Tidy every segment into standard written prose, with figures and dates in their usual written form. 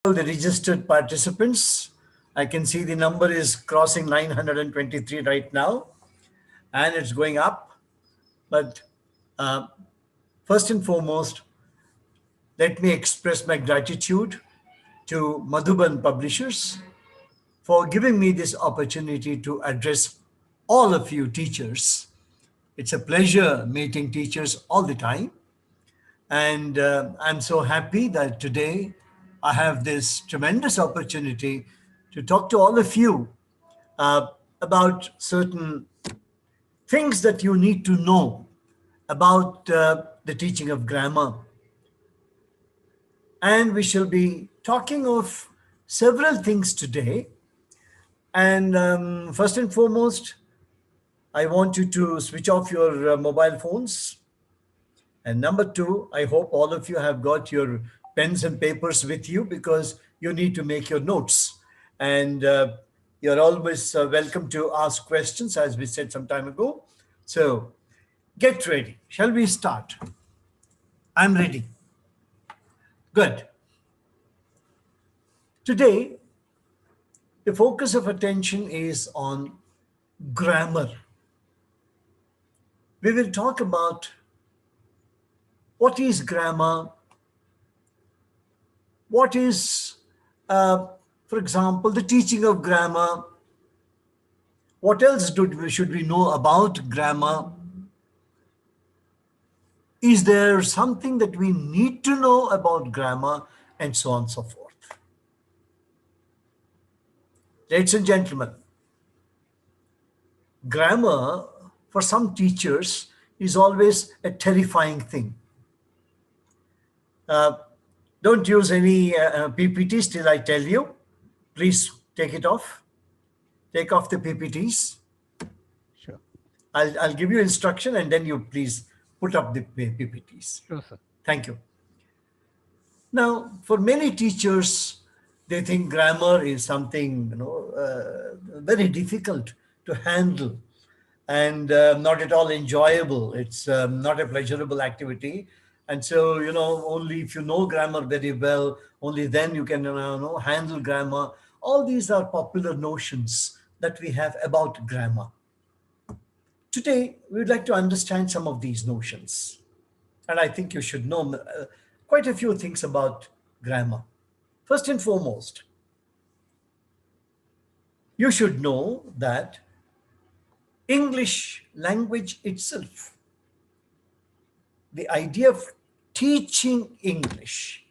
The registered participants. I can see the number is crossing 923 right now, and it's going up. But uh, first and foremost, let me express my gratitude to Madhuban Publishers for giving me this opportunity to address all of you teachers. It's a pleasure meeting teachers all the time. And I'm so happy that today I have this tremendous opportunity to talk to all of you uh, about certain things that you need to know about the teaching of grammar. And we shall be talking of several things today. And first and foremost, I want you to switch off your mobile phones. And number two, I hope all of you have got your pens and papers with you because you need to make your notes. And you're always welcome to ask questions, as we said some time ago. So get ready. Shall we start? I'm ready. Good. Today, the focus of attention is on grammar. We will talk about what is grammar, what is, for example, the teaching of grammar, what else should we know about grammar? Is there something that we need to know about grammar, and so on and so forth? Ladies and gentlemen, grammar for some teachers is always a terrifying thing. Don't use any PPTs till I tell you. Please take it off. Take off the PPTs. Sure. I'll give you instruction and then you please put up the PPTs. Sure, sir. Thank you. Now, for many teachers, they think grammar is something very difficult to handle and not at all enjoyable. It's not a pleasurable activity. And so, only if you know grammar very well, only then you can handle grammar. All these are popular notions that we have about grammar. Today, we would like to understand some of these notions. And I think you should know quite a few things about grammar. First and foremost, you should know that English language itself, the idea of teaching English,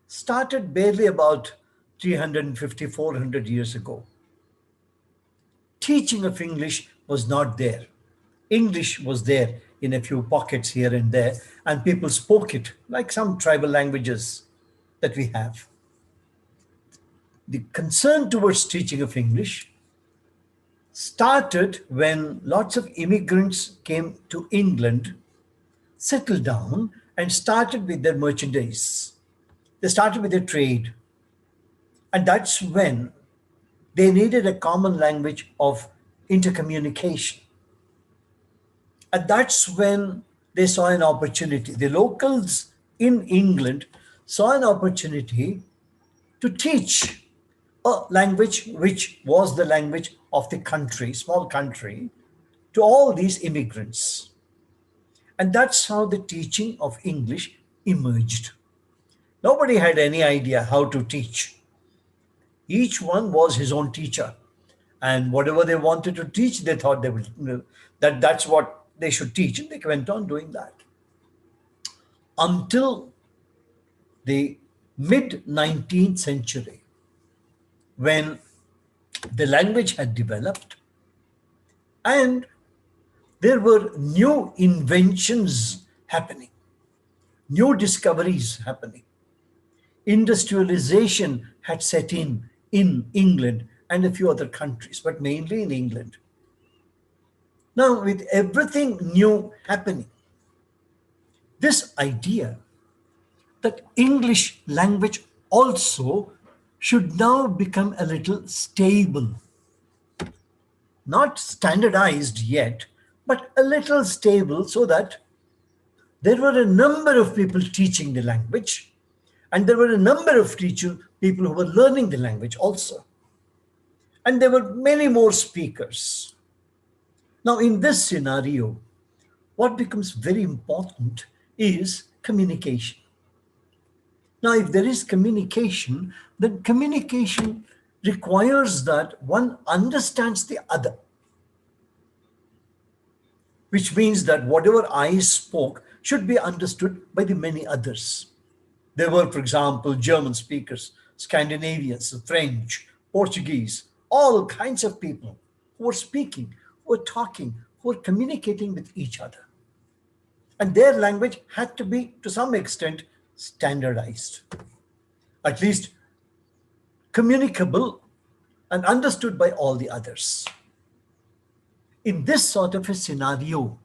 started barely about 350, 400 years ago. Teaching of English was not there. English was there in a few pockets here and there, and people spoke it like some tribal languages that we have. The concern towards teaching of English started when lots of immigrants came to England, settled down, and started with their merchandise. They started with their trade. And that's when they needed a common language of intercommunication. And that's when they saw an opportunity. The locals in England saw an opportunity to teach a language which was the language of the country, small country, to all these immigrants. And that's how the teaching of English emerged. Nobody had any idea how to teach. Each one was his own teacher. And whatever they wanted to teach, they thought they would, that's what they should teach. And they went on doing that. Until the mid-19th century, when the language had developed and there were new inventions happening, new discoveries happening. Industrialization had set in England and a few other countries, but mainly in England. Now, with everything new happening, this idea that English language also should now become a little stable, not standardized yet, but a little stable, so that there were a number of people teaching the language, And there were a number of people who were learning the language also. And there were many more speakers. Now, in this scenario, what becomes very important is communication. Now, if there is communication, then communication requires that one understands the other, which means that whatever I spoke should be understood by the many others. There were, for example, German speakers, Scandinavians, French, Portuguese, all kinds of people who were speaking, who were talking, who were communicating with each other. And their language had to be, to some extent, standardized, at least communicable and understood by all the others. In this sort of a scenario,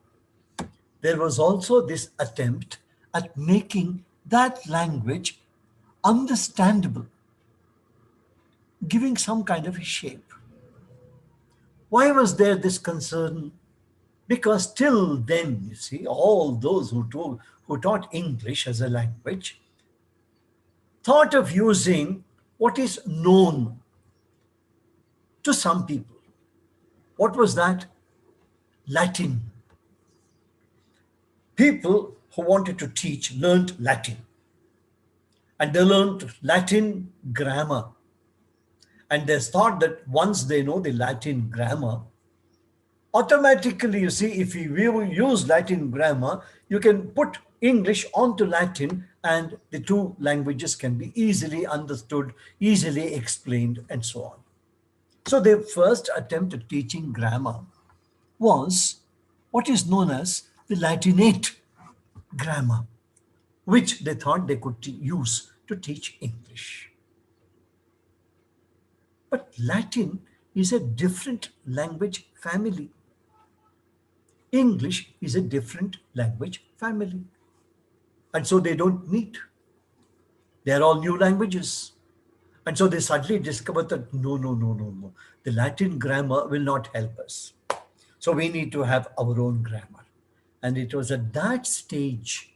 there was also this attempt at making that language understandable, giving some kind of a shape. Why was there this concern? Because till then, you see, all those who taught English as a language thought of using what is known to some people. What was that? Latin. People who wanted to teach learned Latin, and they learned Latin grammar. And they thought that once they know the Latin grammar, automatically, you see, if you use Latin grammar, you can put English onto Latin and the two languages can be easily understood, easily explained, and so on. So their first attempt at teaching grammar was what is known as the Latinate grammar, which they thought they could use to teach English. But Latin is a different language family. English is a different language family. And so they don't meet. They are all new languages. And so they suddenly discovered that no, no, no, no, no. The Latin grammar will not help us. So we need to have our own grammar. And it was at that stage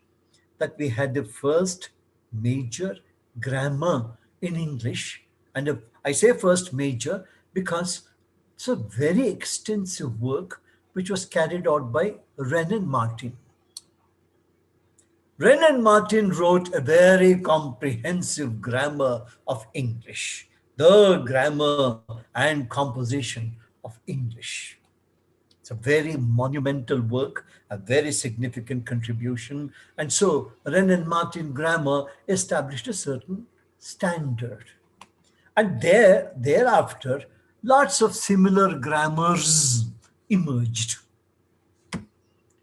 that we had the first major grammar in English. And I say first major because it's a very extensive work which was carried out by Renan Martin. Renan Martin wrote a very comprehensive grammar of English, the grammar and composition of English. It's a very monumental work, a very significant contribution. And so Renan Martin grammar established a certain standard. And thereafter, lots of similar grammars emerged.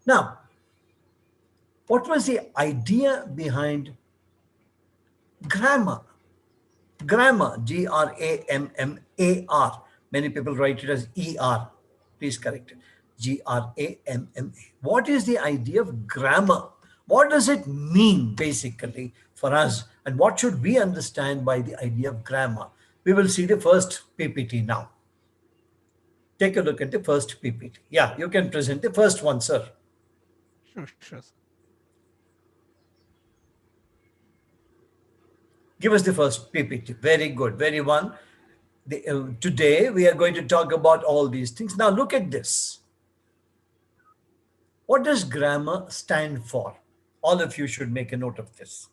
Now, what was the idea behind grammar? Grammar, Grammar. Many people write it as ER. Please correct it. Gramma. What is the idea of grammar? What does it mean basically for us? And what should we understand by the idea of grammar? We will see the first PPT now. Take a look at the first PPT. Yeah, you can present the first one, sir. Sure, sir. Give us the first PPT. Very good. Very one. Today we are going to talk about all these things. Now look at this. What does grammar stand for? All of you should make a note of this.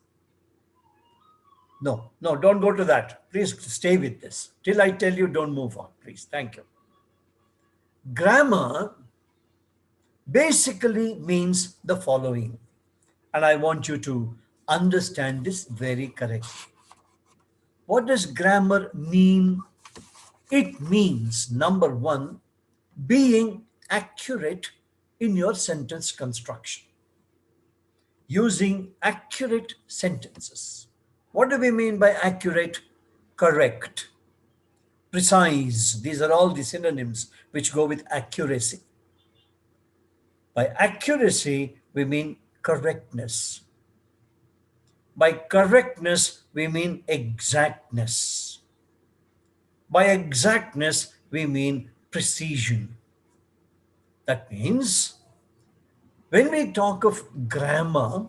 No, no, don't go to that. Please stay with this. Till I tell you, don't move on, please. Thank you. Grammar basically means the following, and I want you to understand this very correctly. What does grammar mean? It means, number one, being accurate in your sentence construction, using accurate sentences. What do we mean by accurate? Correct, precise. These are all the synonyms which go with accuracy. By accuracy, we mean correctness. By correctness, we mean exactness. By exactness, we mean precision. That means when we talk of grammar,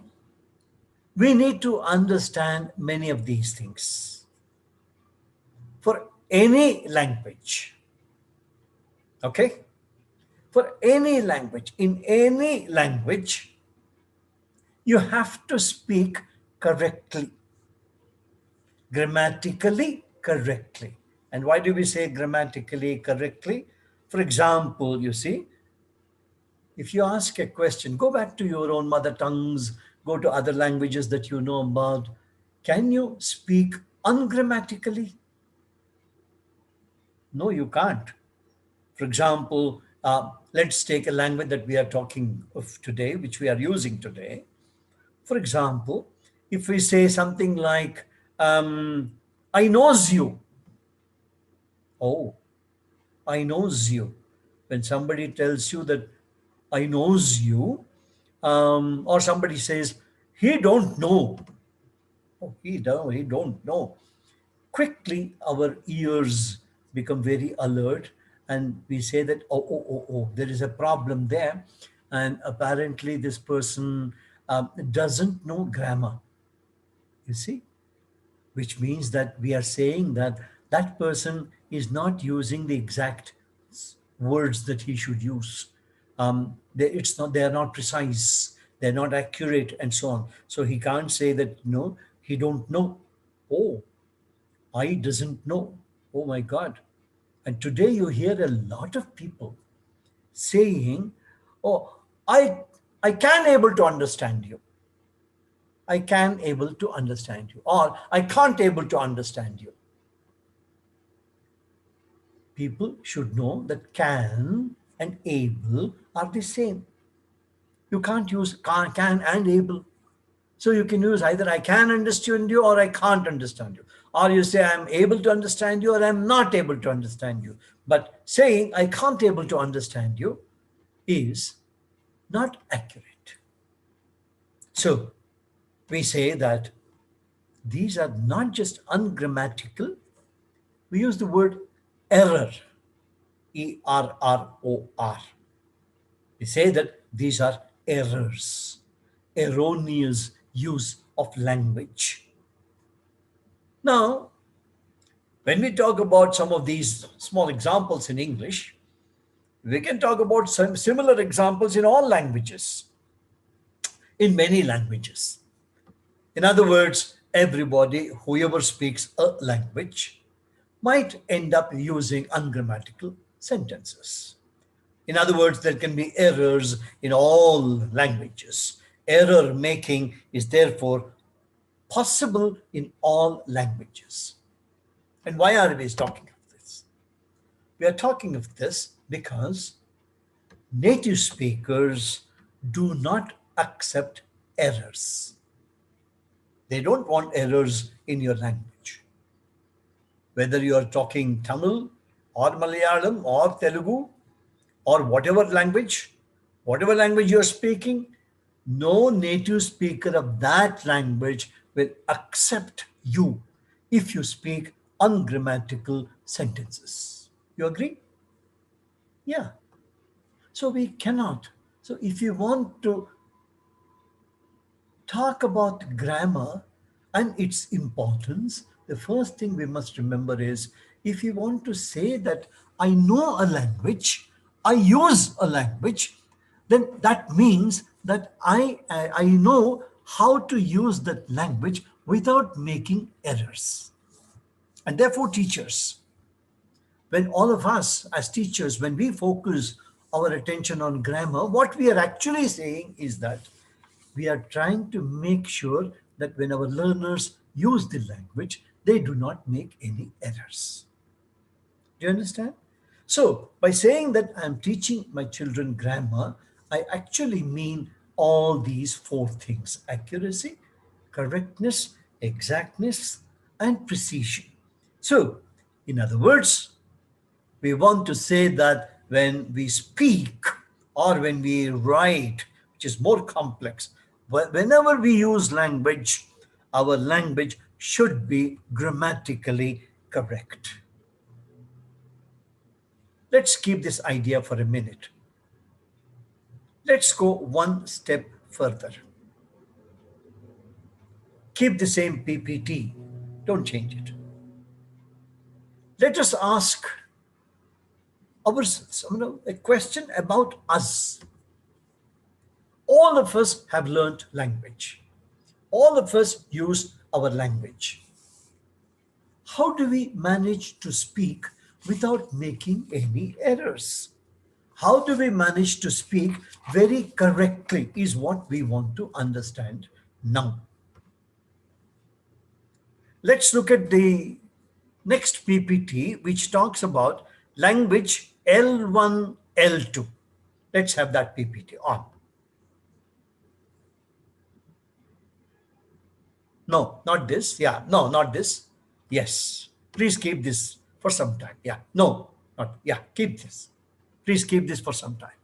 We need to understand many of these things. For any language, okay? For any language, in any language, you have to speak correctly, grammatically correctly. And why do we say grammatically correctly? For example, you see, if you ask a question, go back to your own mother tongues, go to other languages that you know about. Can you speak ungrammatically? No, you can't. For example, let's take a language that we are talking of today, which we are using today. For example, if we say something like, I knows you. Oh, I knows you. When somebody tells you that I knows you, or somebody says, he don't know. Oh, he don't know. Quickly our ears become very alert and we say that there is a problem there, and apparently this person doesn't know grammar, you see, which means that we are saying that that person is not using the exact words that he should use. They are not precise, they're not accurate, and so on. So he can't say that no, he don't know. Oh, I doesn't know. Oh my God. And today you hear a lot of people saying, oh, I I can able to understand you. I can able to understand you. Or I can't able to understand you. People should know that can and able are the same. You can't use can and able. So you can use either I can understand you or I can't understand you. Or you say I'm able to understand you or I'm not able to understand you. But saying I can't able to understand you is not accurate. So we say that these are not just ungrammatical. We use the word error, ERROR. We say that these are errors, erroneous use of language. Now, when we talk about some of these small examples in English, we can talk about some similar examples in all languages, in many languages. In other words, everybody, whoever speaks a language, might end up using ungrammatical sentences. In other words, there can be errors in all languages. Error making is therefore possible in all languages. And why are we talking of this? We are talking of this because native speakers do not accept errors. They don't want errors in your language. Whether you are talking Tamil or Malayalam or Telugu or whatever language you are speaking, no native speaker of that language will accept you if you speak ungrammatical sentences. You agree? Yeah. So we cannot. So if you want to talk about grammar and its importance, the first thing we must remember is if you want to say that I know a language, I use a language, then that means that I know how to use that language without making errors. And therefore, teachers, when all of us as teachers, when we focus our attention on grammar, what we are actually saying is that we are trying to make sure that when our learners use the language, they do not make any errors. Do you understand? So, by saying that I'm teaching my children grammar, I actually mean all these four things: accuracy, correctness, exactness, and precision. So, in other words, we want to say that when we speak or when we write, which is more complex, whenever we use language, our language should be grammatically correct. Let's keep this idea for a minute. Let's go one step further. Keep the same PPT. Don't change it. Let us ask ourselves a question about us. All of us have learned language. All of us use our language. How do we manage to speak without making any errors? How do we manage to speak very correctly is what we want to understand now. Let's look at the next PPT, which talks about language L1, L2. Let's have that PPT on. No, not this. Yeah, no, not this. Yes. Please keep this for some time. Yeah, no, not. Yeah, keep this. Please keep this for some time.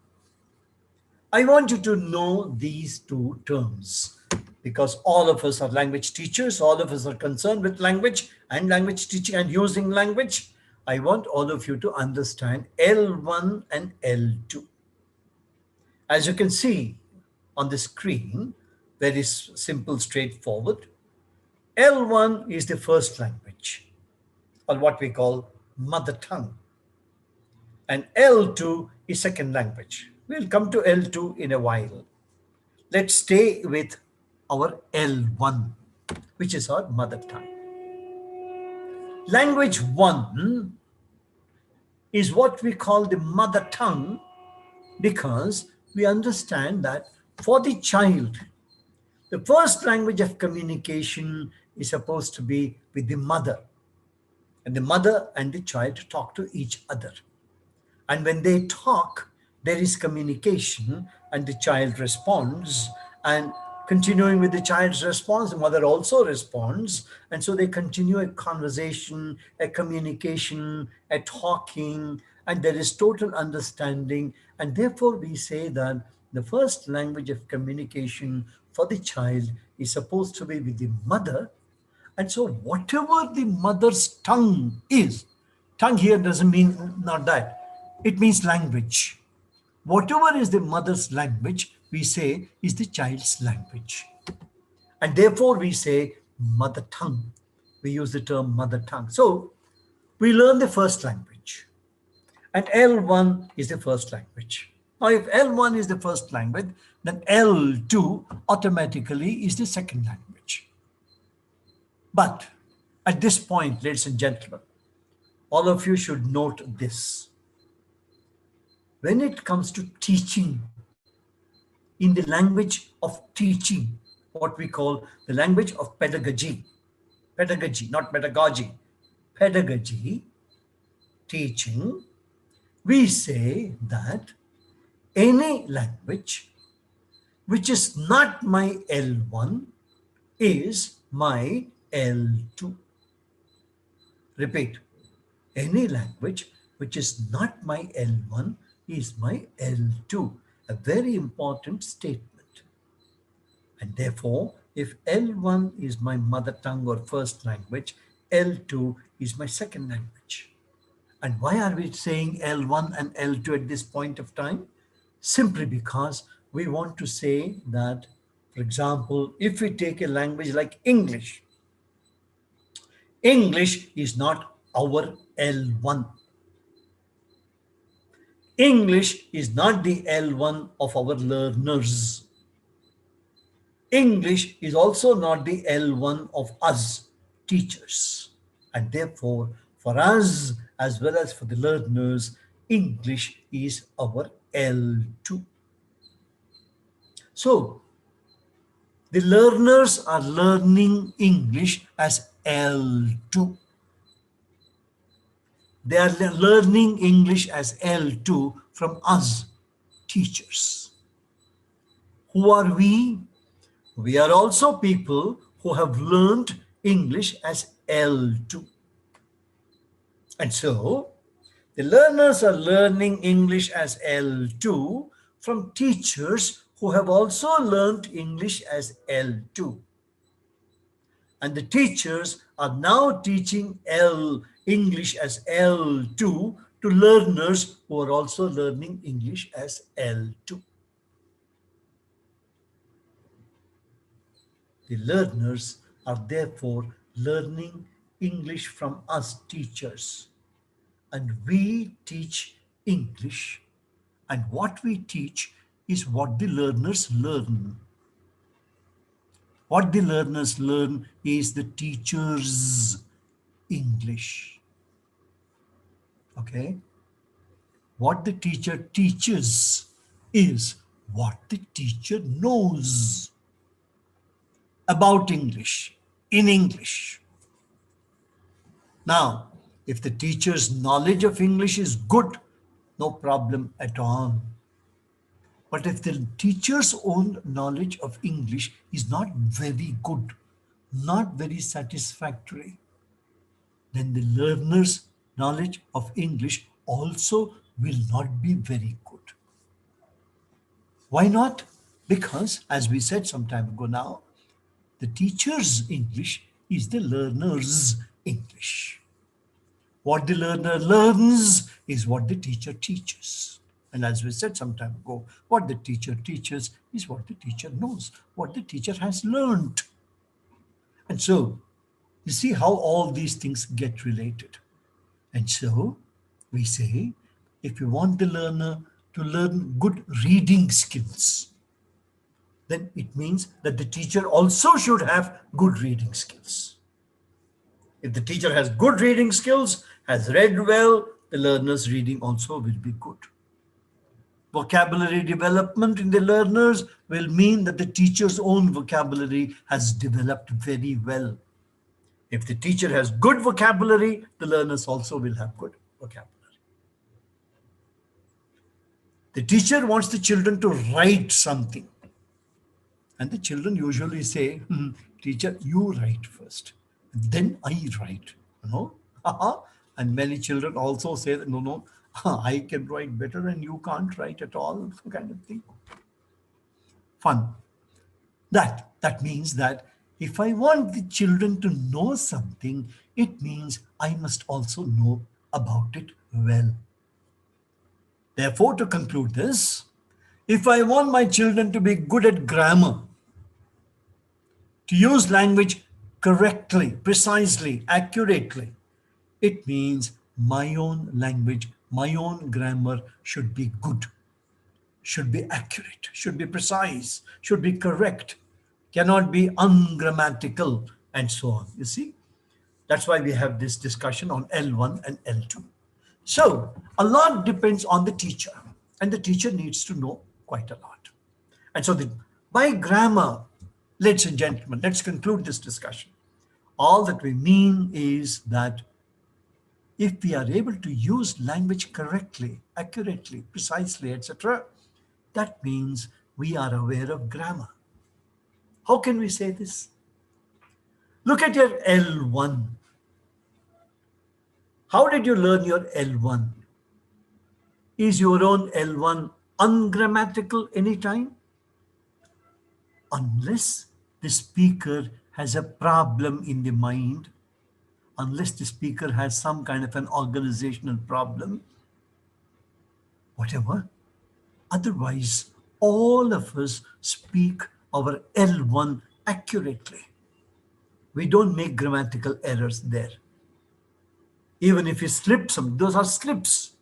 I want you to know these two terms because all of us are language teachers, all of us are concerned with language and language teaching and using language. I want all of you to understand L1 and L2. As you can see on the screen, very simple, straightforward. L1 is the first language, or what we call mother tongue, and L2 is second language. We'll come to L2 in a while. Let's stay with our L1, which is our mother tongue. Language 1 is what we call the mother tongue because we understand that for the child, the first language of communication is supposed to be with the mother, and the mother and the child talk to each other. And when they talk, there is communication, and the child responds. And continuing with the child's response, the mother also responds. And so they continue a conversation, a communication, a talking, and there is total understanding. And therefore, we say that the first language of communication for the child is supposed to be with the mother. And so, whatever the mother's tongue is, tongue here doesn't mean not that, it means language. Whatever is the mother's language, we say is the child's language. And therefore, we say mother tongue. We use the term mother tongue. So, we learn the first language, and L1 is the first language. Now, if L1 is the first language, then L2 automatically is the second language. But at this point, ladies and gentlemen, all of you should note this. When it comes to teaching, in the language of teaching, what we call the language of pedagogy, not pedagogy, pedagogy, teaching, we say that any language which is not my L1 is my L2. Repeat, any language which is not my L1 is my L2. A very important statement. And therefore, if L1 is my mother tongue or first language, L2 is my second language. And why are we saying L1 and L2 at this point of time? Simply because we want to say that, for example, if we take a language like English, English is not our L1. English is not the L1 of our learners. English is also not the L1 of us teachers. And therefore, for us as well as for the learners, English is our L2. So, the learners are learning English as L2. They are learning English as L2 from us teachers. Who are we? We are also people who have learned English as L2. And so, the learners are learning English as L2 from teachers who have also learned English as L2. And the teachers are now teaching English as L2 to learners who are also learning English as L2. The learners are therefore learning English from us teachers. And we teach English, and what we teach is what the learners learn. What the learners learn is the teacher's English. Okay? What the teacher teaches is what the teacher knows about English, in English. Now, if the teacher's knowledge of English is good, no problem at all. But if the teacher's own knowledge of English is not very good, not very satisfactory, then the learner's knowledge of English also will not be very good. Why not? Because, as we said some time ago now, the teacher's English is the learner's English. What the learner learns is what the teacher teaches. And as we said some time ago, what the teacher teaches is what the teacher knows, what the teacher has learned. And so, you see how all these things get related. And so, we say, if you want the learner to learn good reading skills, then it means that the teacher also should have good reading skills. If the teacher has good reading skills, has read well, the learner's reading also will be good. Vocabulary development in the learners will mean that the teacher's own vocabulary has developed very well. If the teacher has good vocabulary, the learners also will have good vocabulary. The teacher wants the children to write something. And the children usually say, teacher, you write first. Then I write. You know? And many children also say that, no, I can write better and you can't write at all, kind of thing. Fun. That means that if I want the children to know something, it means I must also know about it well. Therefore, to conclude this, if I want my children to be good at grammar, to use language correctly, precisely, accurately, it means my own language, my own grammar should be good, should be accurate, should be precise, should be correct, cannot be ungrammatical, and so on. You see? That's why we have this discussion on L1 and L2. So, a lot depends on the teacher, and the teacher needs to know quite a lot. And so, by grammar, ladies and gentlemen, let's conclude this discussion. All that we mean is that if we are able to use language correctly, accurately, precisely, etc., that means we are aware of grammar. How can we say this? Look at your L1. How did you learn your L1? Is your own L1 ungrammatical anytime? Unless the speaker has a problem in the mind, unless the speaker has some kind of an organizational problem, whatever. Otherwise, all of us speak our L1 accurately. We don't make grammatical errors there. Even if you slip some, those are slips,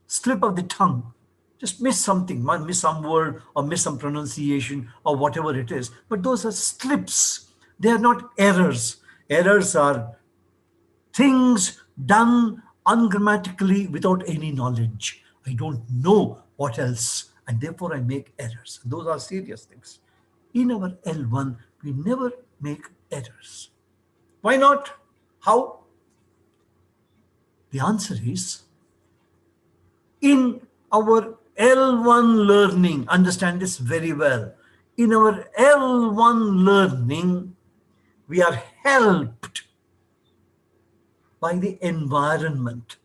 slip of the tongue. Just miss something, miss some word or miss some pronunciation or whatever it is. But those are slips. They are not errors. Errors are things done ungrammatically without any knowledge. I don't know what else, and therefore I make errors. Those are serious things. In our L1, we never make errors. Why not? How? The answer is, in our L1 learning, understand this very well, in our L1 learning, we are helped by the environment,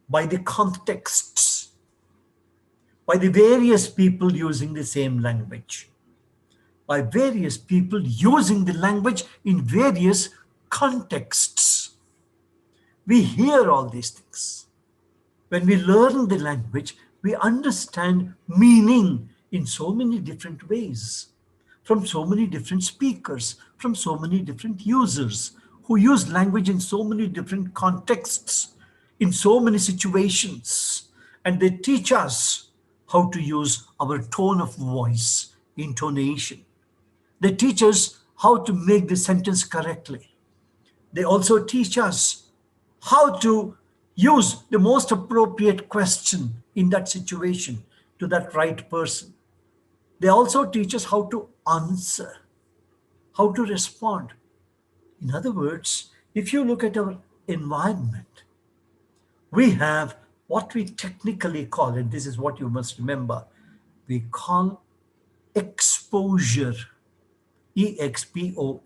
by the contexts, by the various people using the same language, by various people using the language in various contexts. We hear all these things. When we learn the language, we understand meaning in so many different ways. from so many different speakers, from so many different users who use language in so many different contexts, in so many situations. And they teach us how to use our tone of voice, intonation. They teach us how to make the sentence correctly. They also teach us how to use the most appropriate question in that situation to that right person. They also teach us how to answer, how to respond. In other words, if you look at our environment, we have what we technically call, and this is what you must remember, we call exposure. Exposure.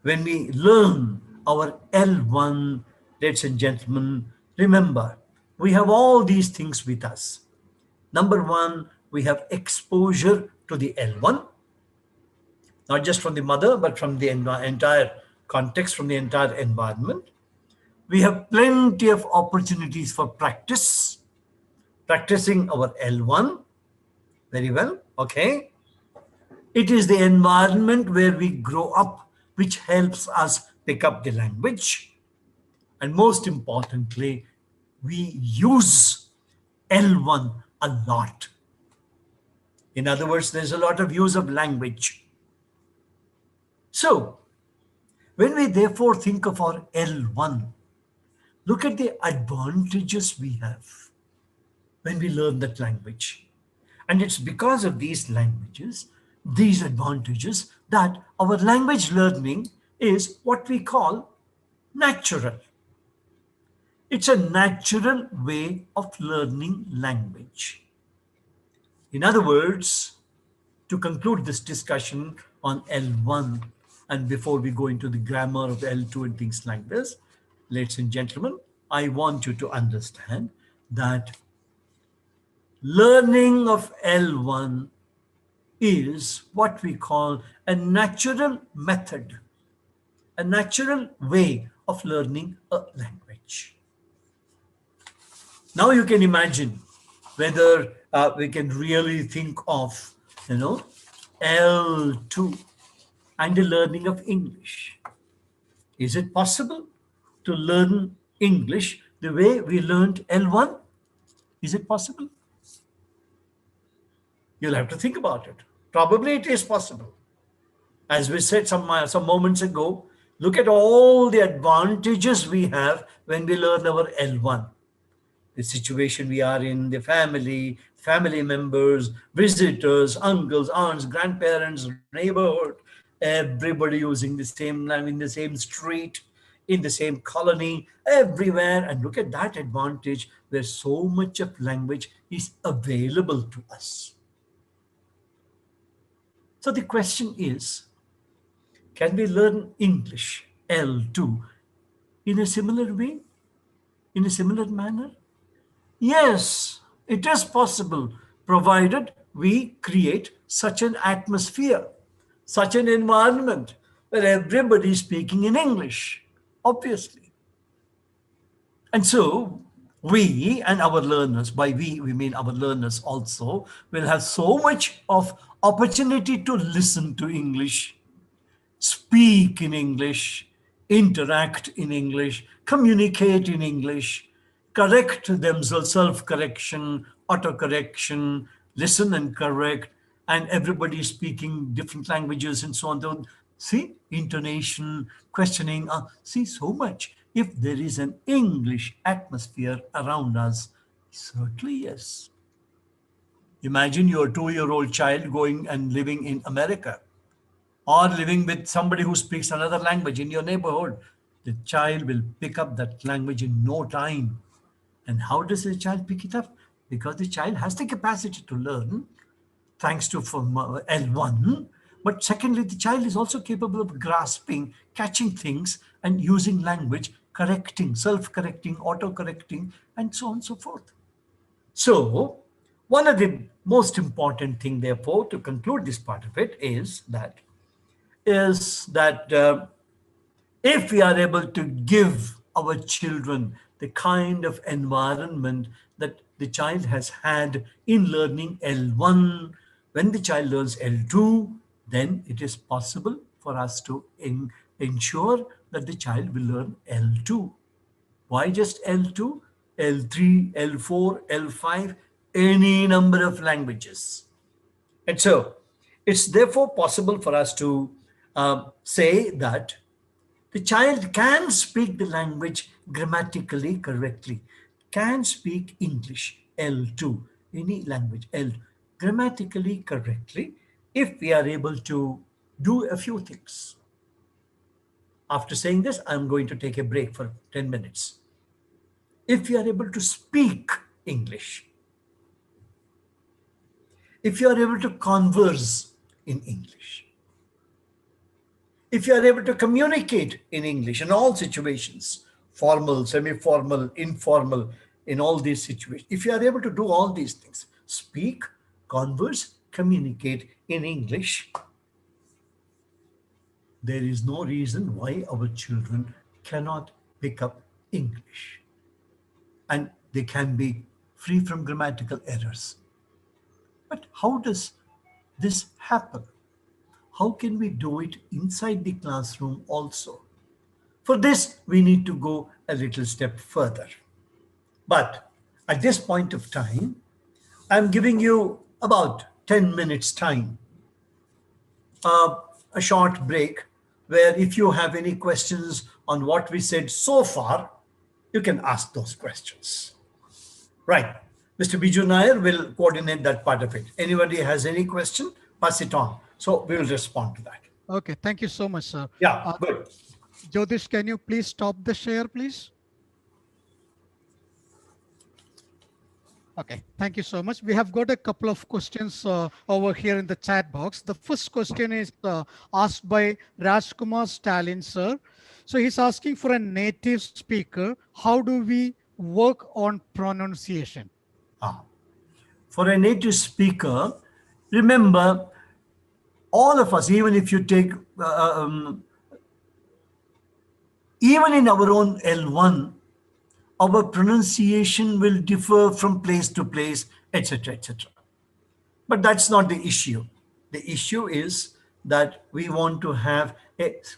When we learn our L1, ladies and gentlemen, remember, we have all these things with us. Number one, we have exposure to the L1, not just from the mother, but from the entire context, from the entire environment. We have plenty of opportunities for practice, practicing our L1 very well. Okay. It is the environment where we grow up which helps us pick up the language. And most importantly, we use L1 a lot. In other words, there's a lot of use of language. So, when we therefore think of our L1, look at the advantages we have when we learn that language. And it's because of these languages, these advantages, that our language learning is what we call natural. It's a natural way of learning language. In other words, to conclude this discussion on L1, and before we go into the grammar of L2 and things like this, ladies and gentlemen, I want you to understand that learning of L1 is what we call a natural method, a natural way of learning a language. Now you can imagine whether we can really think of, L2 and the learning of English. Is it possible to learn English the way we learned L1? Is it possible? You'll have to think about it. Probably it is possible. As we said some moments ago, look at all the advantages we have when we learn our L1. The situation we are in, the family members, visitors, uncles, aunts, grandparents, neighborhood, everybody using the same language in the same street, in the same colony, everywhere. And look at that advantage where so much of language is available to us. So the question is, can we learn English L2 in a similar way, in a similar manner? Yes, it is possible, provided we create such an atmosphere, such an environment where everybody is speaking in English, obviously. And so we and our learners, by we mean our learners also, will have so much of opportunity to listen to English, speak in English, interact in English, communicate in English, correct themselves, self correction, auto correction, listen and correct, and everybody speaking different languages and so on. See, intonation, questioning, see so much. If there is an English atmosphere around us, certainly yes. Imagine your 2-year-old child going and living in America or living with somebody who speaks another language in your neighborhood. The child will pick up that language in no time. And how does the child pick it up? Because the child has the capacity to learn, thanks to from L1. But secondly, the child is also capable of grasping, catching things, and using language, correcting, self-correcting, auto-correcting, and so on and so forth. So, one of the most important thing, therefore, to conclude this part of it is that if we are able to give our children the kind of environment that the child has had in learning L1, When the child learns L2, then it is possible for us to ensure that the child will learn L2. Why just L2? L3, L4, L5, any number of languages. And so it's therefore possible for us to say that the child can speak the language grammatically correctly, can speak English, L2, any language, L, grammatically correctly, if we are able to do a few things. After saying this, I'm going to take a break for 10 minutes. If you are able to speak English, if you are able to converse in English, if you are able to communicate in English in all situations, formal, semi formal, informal, in all these situations, if you are able to do all these things, speak, converse, communicate in English, there is no reason why our children cannot pick up English. And they can be free from grammatical errors. But how does this happen? How can we do it inside the classroom also? For this, we need to go a little step further. But at this point of time, I'm giving you about 10 minutes time, a short break, where if you have any questions on what we said so far, you can ask those questions. Right. Mr. Biju Nair will coordinate that part of it. Anybody has any question, pass it on. So we will respond to that. Okay, thank you so much, sir. Yeah, Uh, good. Jyotish, can you please stop the share, please? Okay, thank you so much. We have got a couple of questions over here in the chat box. The first question is asked by Rajkumar Stalin, sir. So he's asking for a native speaker. How do we work on pronunciation? Ah. For a native speaker, remember, all of us, even if you take, even in our own L1, our pronunciation will differ from place to place, etc., etc. But that's not the issue. The issue is that we want to have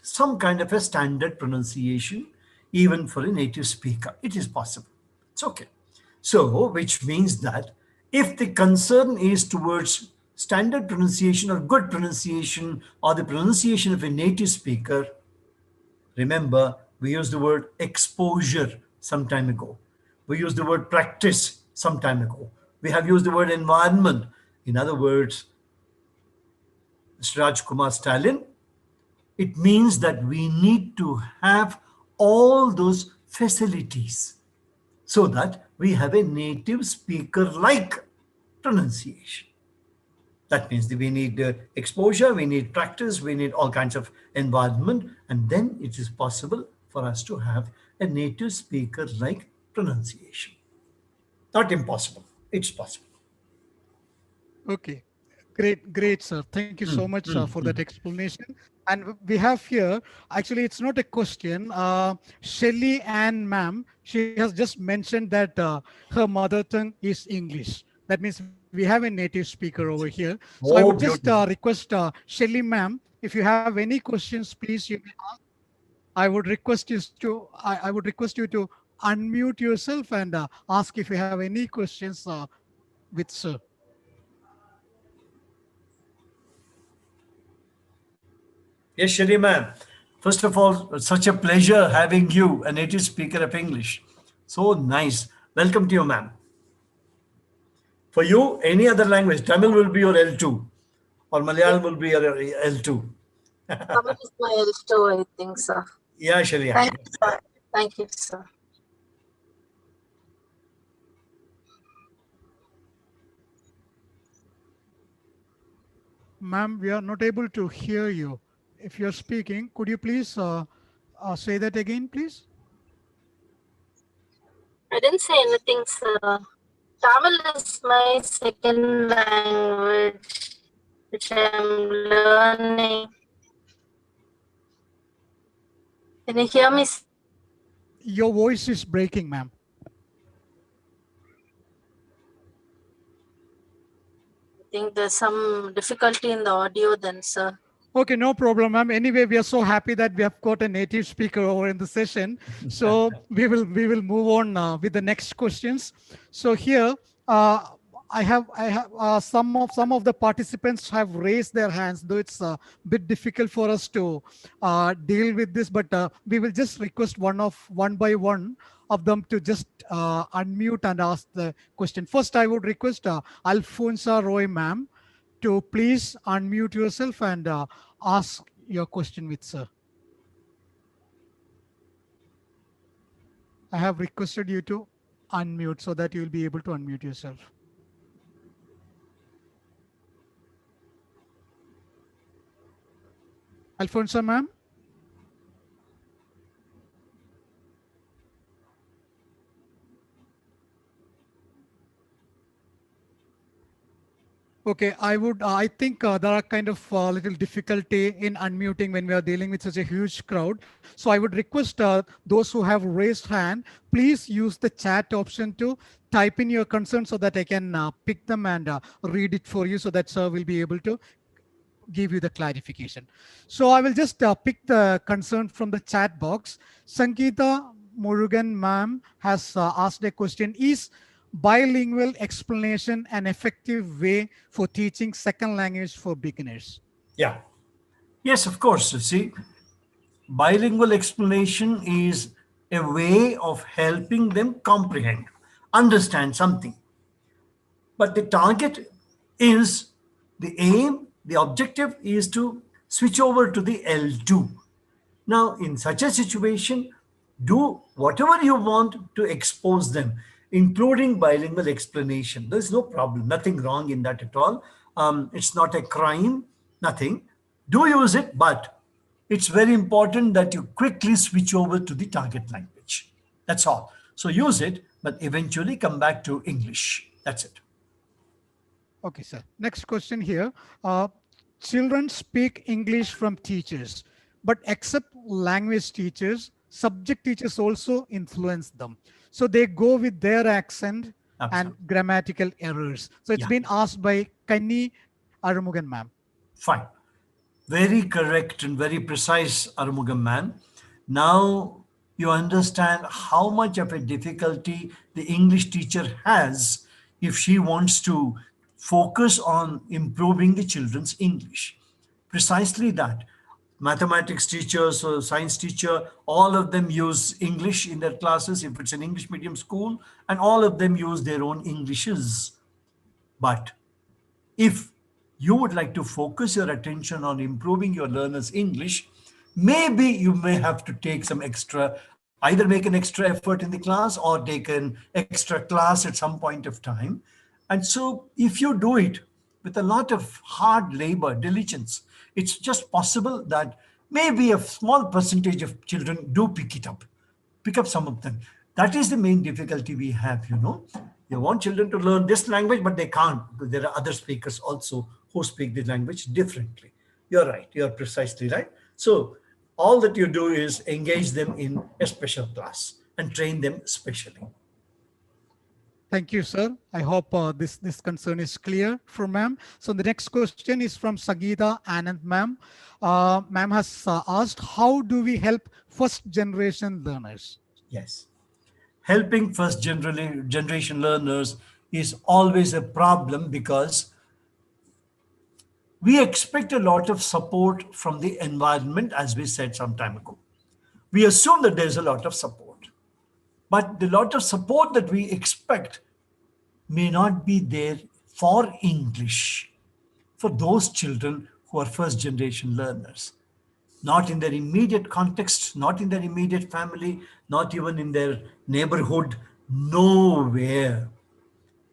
some kind of a standard pronunciation, even for a native speaker. It is possible. It's okay. So, which means that if the concern is towards standard pronunciation or good pronunciation or the pronunciation of a native speaker, remember, we used the word exposure some time ago. We used the word practice some time ago. We have used the word environment. In other words, Mr. Raj Kumar Stalin, it means that we need to have all those facilities so that we have a native speaker like pronunciation. That means that we need exposure, we need practice, we need all kinds of environment, and then it is possible for us to have a native speaker like pronunciation. Not impossible, it's possible. Okay, great, sir. Thank you so much for that explanation. And we have here, actually, it's not a question. Shelly Ann, ma'am, she has just mentioned that her mother tongue is English. That means we have a native speaker over here. So I would Oh, just beautiful. request Shelly, ma'am, if you have any questions, please, you may ask. I would request you to unmute yourself and ask if you have any questions with sir. Yes, Shri ma'am. First of all, such a pleasure having you, a native speaker of English. So nice. Welcome to you, ma'am. For you, any other language, Tamil will be your L2 or Yeah, Malayalam will be your L2. Tamil is my L2, I think, sir. Yeah, Sharia. Thank you, sir. Thank you, sir. Ma'am, we are not able to hear you. If you're speaking, could you please say that again, please? I didn't say anything, sir. Tamil is my second language, which I'm learning. Can you hear me? Your voice is breaking, ma'am. think there's some difficulty in the audio then, sir. Okay, no problem, ma'am. Anyway, we are so happy that we have got a native speaker over in the session. So we will move on with the next questions. So here, I have some of the participants have raised their hands, though it's a bit difficult for us to deal with this, but we will just request one by one of them to just unmute and ask the question. First, I would request Alfonso Roy, ma'am, to please unmute yourself and ask your question with sir. I have requested you to unmute so that you will be able to unmute yourself. Alfonso, ma'am? Okay, I think there are kind of little difficulty in unmuting when we are dealing with such a huge crowd. So I would request those who have raised hand, please use the chat option to type in your concern so that I can pick them and read it for you so that sir will be able to give you the clarification. So I will just pick the concern from the chat box. Sangeeta Murugan ma'am has asked a question. Is bilingual explanation an effective way for teaching second language for beginners? Yeah. Yes, of course. You see, bilingual explanation is a way of helping them comprehend, understand something. But the target is the aim, the objective is to switch over to the L2. Now, in such a situation, do whatever you want to expose them, including bilingual explanation. There's no problem, nothing wrong in that at all. It's not a crime, nothing. Do use it, but it's very important that you quickly switch over to the target language. That's all. So use it, but eventually come back to English. That's it. Okay, sir. Next question here. Children speak English from teachers, but except language teachers, subject teachers also influence them. So they go with their accent and Absolutely. grammatical errors. So it's Yeah, been asked by Kani Arumugan, ma'am. fine. Very correct and very precise, Arumugam man. Now you understand how much of a difficulty the English teacher has if she wants to focus on improving the children's English. Precisely that. Mathematics teachers or science teacher, all of them use English in their classes if it's an English medium school, and all of them use their own Englishes. But if you would like to focus your attention on improving your learners' English, maybe you may have to take some extra, either make an extra effort in the class or take an extra class at some point of time. And so, if you do it with a lot of hard labor, diligence, it's just possible that maybe a small percentage of children do pick up some of them. That is the main difficulty we have, you know. You want children to learn this language, but they can't because there are other speakers also who speak the language differently. You're right. You're precisely right. So all that you do is engage them in a special class and train them specially. Thank you, sir. I hope this concern is clear for ma'am. So the next question is from Sagita Anand, ma'am. Ma'am has asked, how do we help first generation learners? Yes. Helping generation learners is always a problem because we expect a lot of support from the environment, as we said some time ago. We assume that there's a lot of support. But the lot of support that we expect may not be there for English for those children who are first generation learners. Not in their immediate context, not in their immediate family, not even in their neighborhood, nowhere.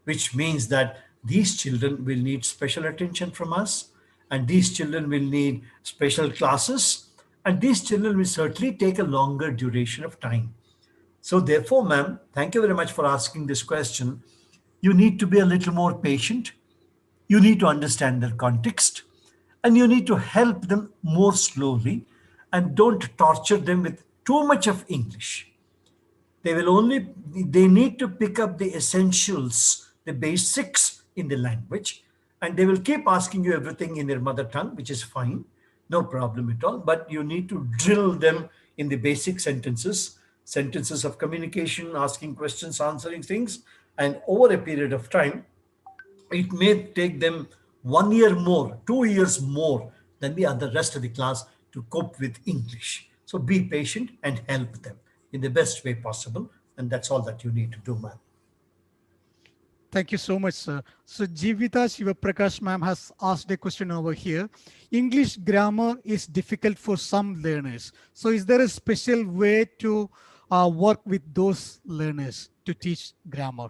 Which means that these children will need special attention from us, and these children will need special classes, and these children will certainly take a longer duration of time. So, therefore, ma'am, thank you very much for asking this question. You need to be a little more patient. You need to understand their context, and you need to help them more slowly, and don't torture them with too much of English. They need to pick up the essentials, the basics in the language, and they will keep asking you everything in their mother tongue, which is fine, no problem at all. But you need to drill them in the basic sentences of communication, asking questions, answering things, and over a period of time, it may take them 1 year more, 2 years more than the other rest of the class to cope with English. So be patient and help them in the best way possible, and that's all that you need to do, man. Thank you so much, sir. So Jivita Shivaprakash ma'am has asked a question over here. English grammar is difficult for some learners. So is there a special way to work with those learners to teach grammar?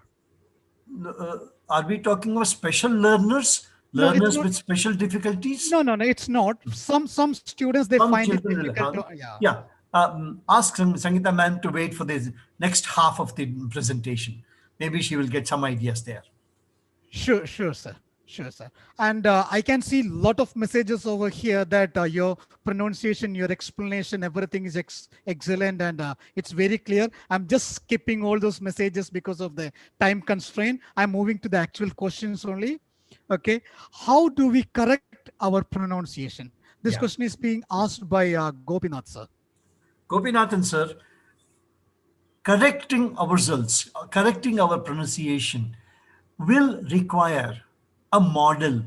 Are we talking of special learners, No, it's learners not. with special difficulties? No, it's not. Some students they Some find it children will difficult have. to, yeah. Yeah. Ask Sangeeta ma'am to wait for the next half of the presentation. Maybe she will get some ideas there. Sure, sir. Sure, sir. And I can see a lot of messages over here that your pronunciation, your explanation, everything is excellent and it's very clear. I'm just skipping all those messages because of the time constraint. I'm moving to the actual questions only. Okay. How do we correct our pronunciation? This Yeah. question is being asked by Gopinath, sir. Gopinathan sir, correcting ourselves, correcting our pronunciation will require a model,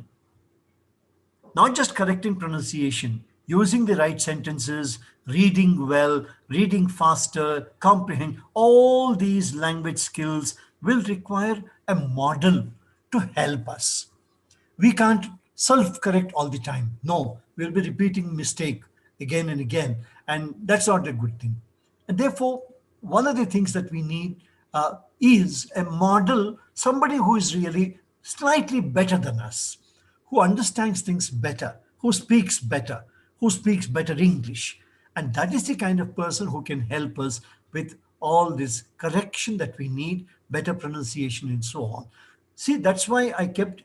not just correcting pronunciation, using the right sentences, reading well, reading faster, comprehend. All these language skills will require a model to help us. We can't self-correct all the time. No, we'll be repeating mistake again and again, and that's not a good thing. And therefore, one of the things that we need is a model, somebody who is really slightly better than us, who understands things better, who speaks better English. And that is the kind of person who can help us with all this correction that we need, better pronunciation, and so on. See, that's why I kept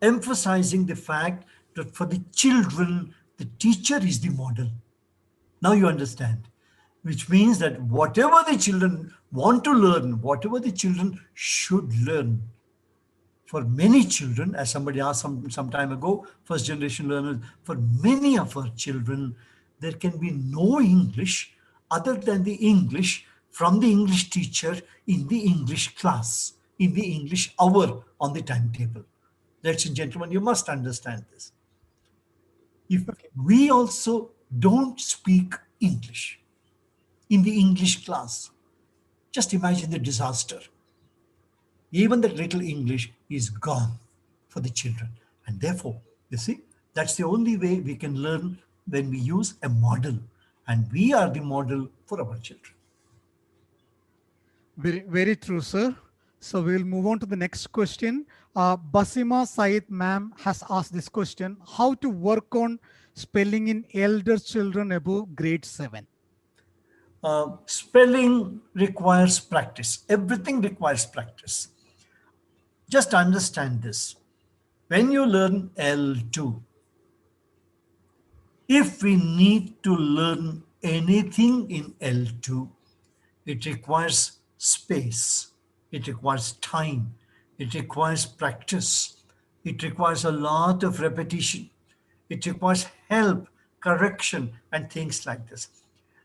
emphasizing the fact that for the children, the teacher is the model. Now you understand, which means that whatever the children want to learn, whatever the children should learn, for many children, as somebody asked some time ago, first generation learners, for many of our children, there can be no English other than the English from the English teacher in the English class, in the English hour on the timetable. Ladies and gentlemen, you must understand this. If we also don't speak English in the English class, just imagine the disaster. Even that little English is gone for the children. And therefore, you see, that's the only way we can learn, when we use a model. And we are the model for our children. Very true, sir. So we'll move on to the next question. Basima Said ma'am has asked this question: how to work on spelling in elder children above grade 7? Spelling requires practice. Everything requires practice. Just understand this. When you learn L2, if we need to learn anything in L2, it requires space, it requires time, it requires practice, it requires a lot of repetition, it requires help, correction, and things like this.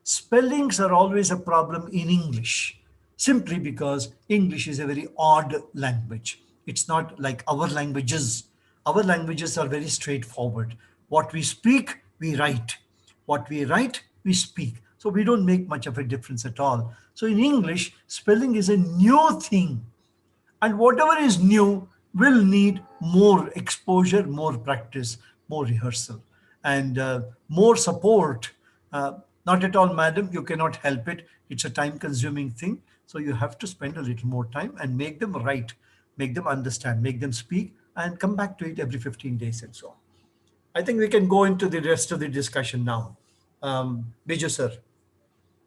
Spellings are always a problem in English, simply because English is a very odd language. It's not like our languages. Our languages are very straightforward. What we speak, we write. What we write, we speak. So we don't make much of a difference at all. So in English, spelling is a new thing. And whatever is new will need more exposure, more practice, more rehearsal, and more support. Not at all, madam, you cannot help it. It's a time consuming thing. So you have to spend a little more time and make them write, make them understand, make them speak, and come back to it every 15 days and so on. I think we can go into the rest of the discussion now. Biju sir,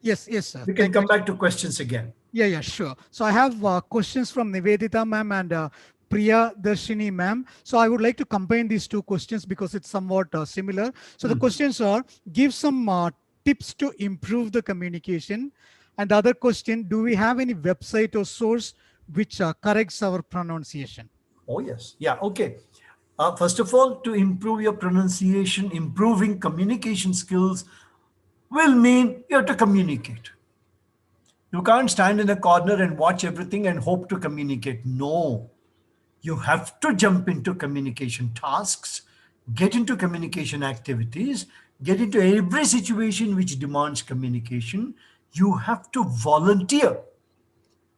Yes, sir. we can Thank you. come back to questions again. Yeah, sure. So I have questions from Nivedita ma'am and Priya Darshini ma'am. So I would like to combine these two questions because it's somewhat similar. So the questions are: give some tips to improve the communication. And the other question: do we have any website or source which corrects our pronunciation? Oh, yes. Yeah, okay. First of all, to improve your pronunciation, improving communication skills will mean you have to communicate. You can't stand in a corner and watch everything and hope to communicate. No, you have to jump into communication tasks, get into communication activities, get into every situation which demands communication. You have to volunteer.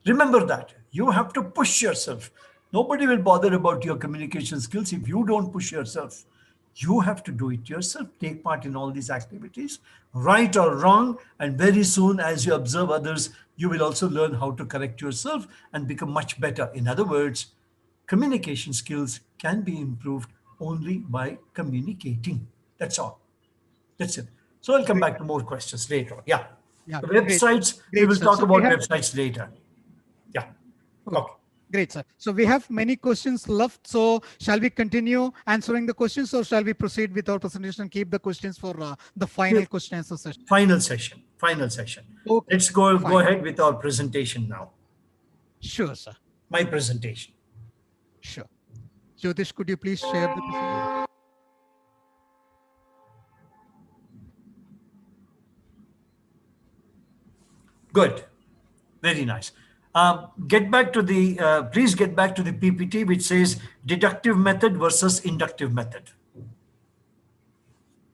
Remember that. You have to push yourself. Nobody will bother about your communication skills if you don't push yourself. You have to do it yourself. Take part in all these activities, right or wrong. And very soon, as you observe others, you will also learn how to correct yourself and become much better. In other words, communication skills can be improved only by communicating. That's all. That's it. So I'll come Great. back to more questions later on. Yeah. Yeah, great. Websites, we Great, will sir. talk So we about have websites later. Yeah. okay. Okay. Great, sir. So we have many questions left. So shall we continue answering the questions, or shall we proceed with our presentation and keep the questions for the final question answer session? Final session. Final session. Okay, Let's go fine. ahead with our presentation now. Sure, sir. My presentation. Sure. Jyotish, could you please share the presentation? Good. Very nice. Get back to the please get back to the PPT which says deductive method versus inductive method.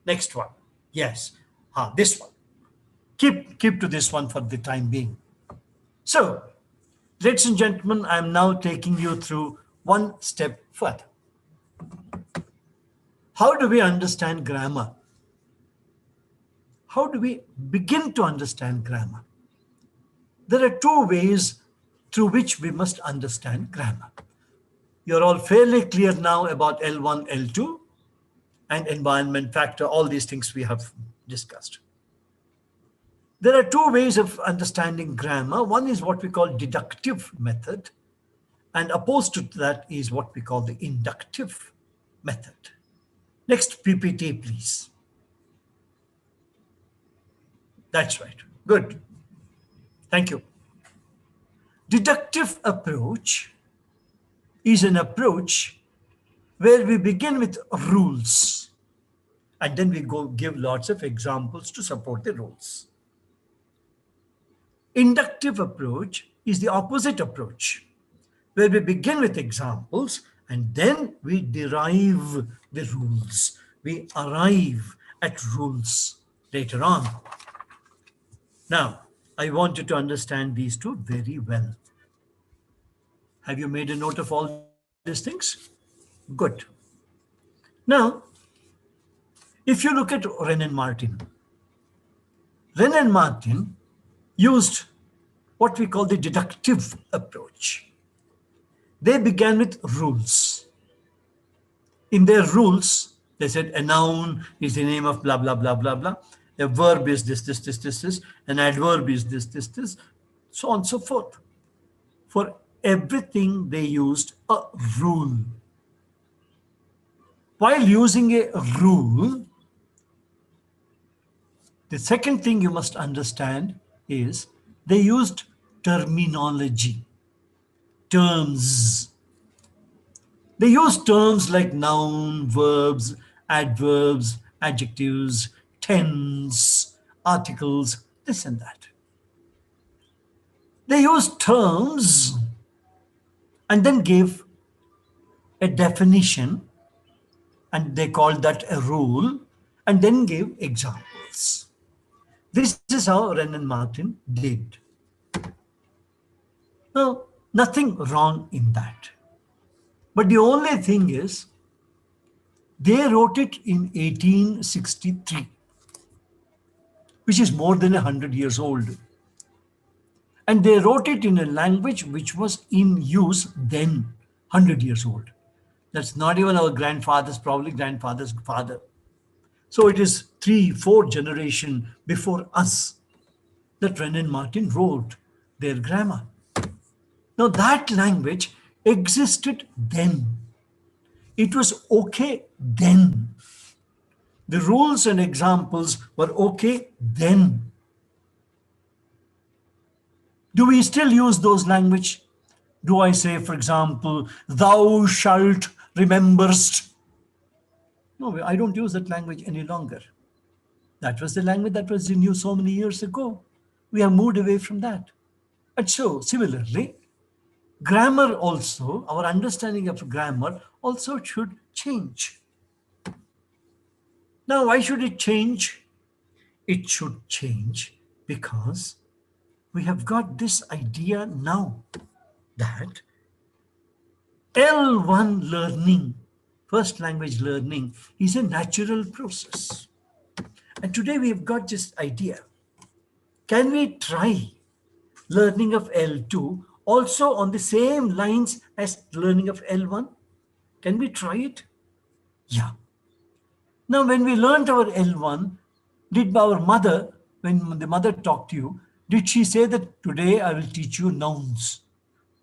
Next one. Yes. This one. Keep to this one for the time being. So, ladies and gentlemen, I'm now taking you through one step further. How do we understand grammar? How do we begin to understand grammar? There are two ways through which we must understand grammar. You're all fairly clear now about L1, L2, and environment factor, all these things we have discussed. There are two ways of understanding grammar. One is what we call deductive method, and opposed to that is what we call the inductive method. Next PPT, please. That's right. Good. Thank you. Deductive approach is an approach where we begin with rules and then we go give lots of examples to support the rules. Inductive approach is the opposite approach where we begin with examples and then we derive the rules. We arrive at rules later on. Now, I want you to understand these two very well. Have you made a note of all these things? Good. Now, if you look at Wren and Martin, Wren and Martin used what we call the deductive approach. They began with rules. In their rules, they said a noun is the name of blah, blah, blah, blah, blah. A verb is this, this, this, this, this. An adverb is this, this, this. So on and so forth. For everything, they used a rule. While using a rule, the second thing you must understand is they used terminology, terms. They use terms like noun, verbs, adverbs, adjectives, tense, articles, this and that. They use terms and then gave a definition, and they called that a rule, and then gave examples. This is how Wren and Martin did. Now, nothing wrong in that. But the only thing is, they wrote it in 1863, which is more than 100 years old. And they wrote it in a language which was in use then, 100 years old. That's not even our grandfather's, probably grandfather's father. So it is 3-4 generations before us that Wren and Martin wrote their grammar. Now that language existed then. It was okay then. The rules and examples were okay then. Do we still use those language? Do I say, for example, thou shalt rememberst? No, I don't use that language any longer. That was the language that was in use so many years ago. We have moved away from that. And so, similarly, grammar also, our understanding of grammar also should change. Now, why should it change? It should change because we have got this idea now that L1 learning, first language learning, is a natural process. And today we have got this idea. Can we try learning of L2 also on the same lines as learning of L1? Can we try it? Yeah. Now, when we learned our L1, did our mother, when the mother talked to you, did she say that today I will teach you nouns?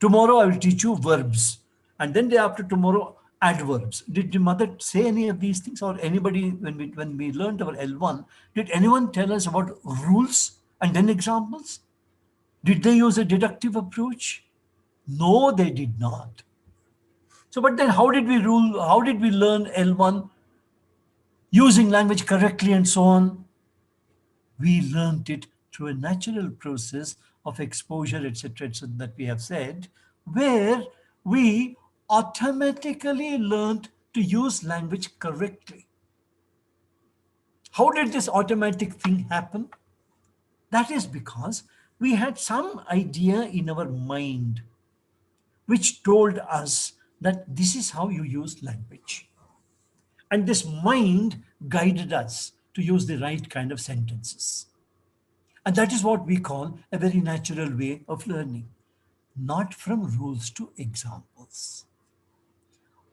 Tomorrow I will teach you verbs. And then day after tomorrow, adverbs. Did the mother say any of these things? Or anybody, when we learned our L1, did anyone tell us about rules and then examples? Did they use a deductive approach? No, they did not. So, but then how did we rule? How did we learn L1 using language correctly and so on? We learned it through a natural process of exposure, etc., etc., that we have said, where we automatically learned to use language correctly. How did this automatic thing happen? That is because we had some idea in our mind which told us that this is how you use language. And this mind guided us to use the right kind of sentences. And that is what we call a very natural way of learning, not from rules to examples.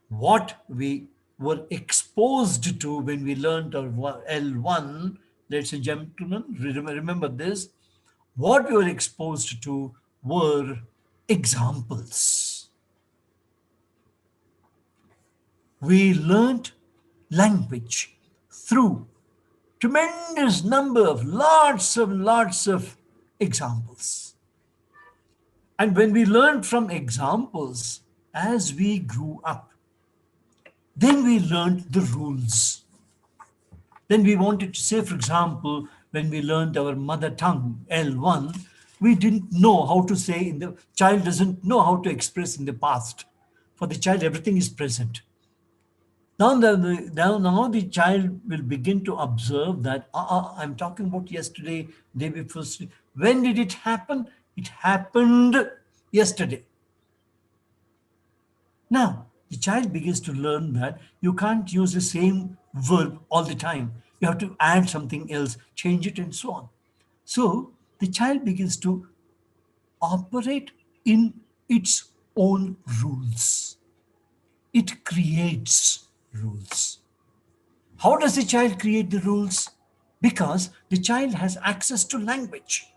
What we were exposed to when we learned our L1, ladies and gentlemen, remember this, what we were exposed to were examples. We learned language through tremendous number of lots of examples. And when we learned from examples as we grew up, then we learned the rules. Then we wanted to say, for example, when we learned our mother tongue, L1, we didn't know how to say, the child doesn't know how to express in the past. For the child, everything is present. Now the child will begin to observe that I'm talking about yesterday, day before. When did it happen? It happened yesterday. Now, the child begins to learn that you can't use the same verb all the time. You have to add something else, change it, and so on. So, the child begins to operate in its own rules. It creates rules. How does the child create the rules? Because the child has access to language.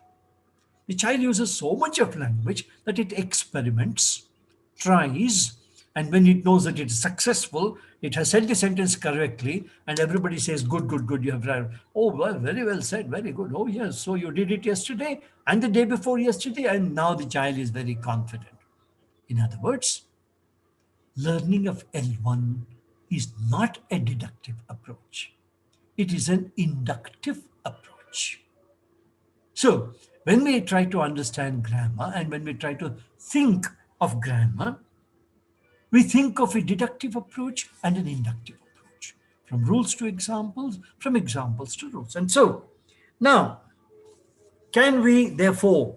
The child uses so much of language that it experiments, tries, and when it knows that it is successful, it has said the sentence correctly, and everybody says, good, good, good, you have right. Oh, well, very well said, very good. Oh, yes, so you did it yesterday and the day before yesterday, and now the child is very confident. In other words, learning of L1 is not a deductive approach. It is an inductive approach. So, when we try to understand grammar and when we try to think of grammar, we think of a deductive approach and an inductive approach. From rules to examples, from examples to rules. And so, now, can we therefore,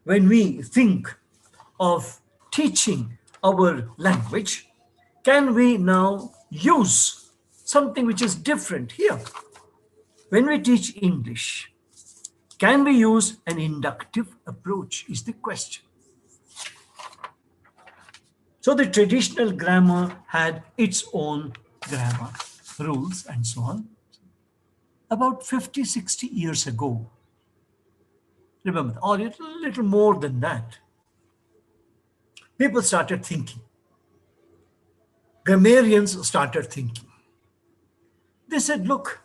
when we think of teaching our language, can we now use something which is different here? When we teach English, can we use an inductive approach is the question. So the traditional grammar had its own grammar rules and so on. About 50, 60 years ago, remember, or a little more than that, people started thinking. Grammarians started thinking. They said, look,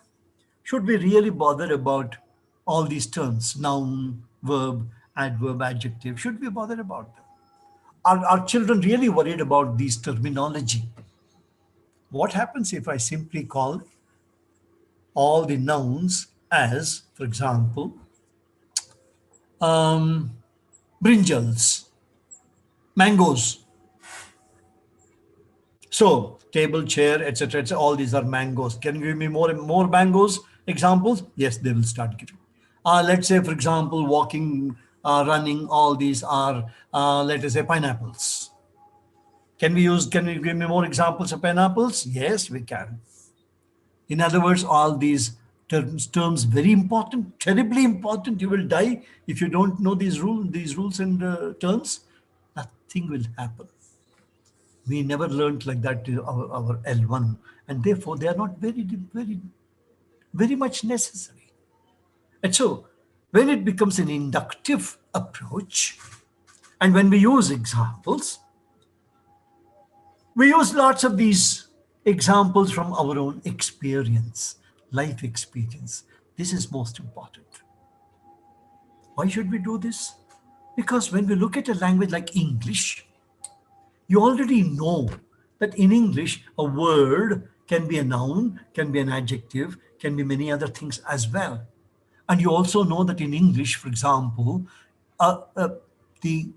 should we really bother about all these terms, noun, verb, adverb, adjective? Should we bother about them? Are children really worried about these terminology? What happens if I simply call all the nouns as, for example, brinjals, mangoes? So table, chair, etc., etc. All these are mangoes. Can you give me more mangoes examples? Yes, they will start giving. Let's say, for example, walking, running. All these are, let us say, pineapples. Can we use? Can you give me more examples of pineapples? Yes, we can. In other words, all these terms very important, terribly important. You will die if you don't know these rules and terms. Nothing will happen. We never learned like that to our L1, and therefore they are not very much necessary. And so, when it becomes an inductive approach, and when we use examples, we use lots of these examples from our own experience, life experience. This is most important. Why should we do this? Because when we look at a language like English, you already know that in English, a word can be a noun, can be an adjective, can be many other things as well. And you also know that in English, for example, the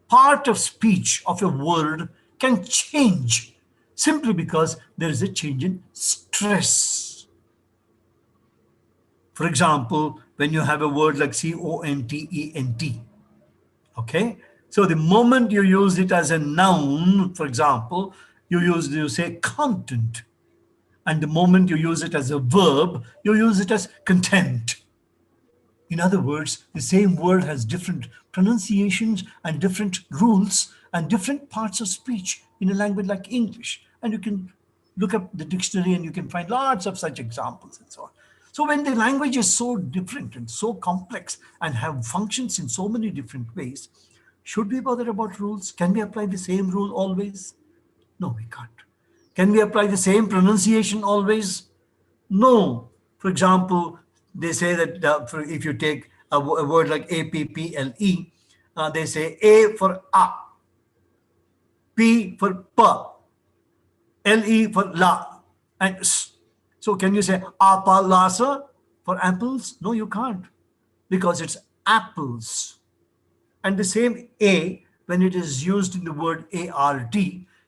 part of speech of a word can change simply because there is a change in stress. For example, when you have a word like content, okay, so the moment you use it as a noun, for example, you say content, and the moment you use it as a verb, you use it as content. In other words, the same word has different pronunciations and different rules and different parts of speech in a language like English. And you can look up the dictionary and you can find lots of such examples and so on. So when the language is so different and so complex and have functions in so many different ways, should we bother about rules? Can we apply the same rule always? No, we can't. Can we apply the same pronunciation always? No. For example, they say that if you take a word like apple, they say A for A, P for P, LE for La, and S. So can you say apalasa for apples? No, you can't, because it's apples. And the same A, when it is used in the word ART,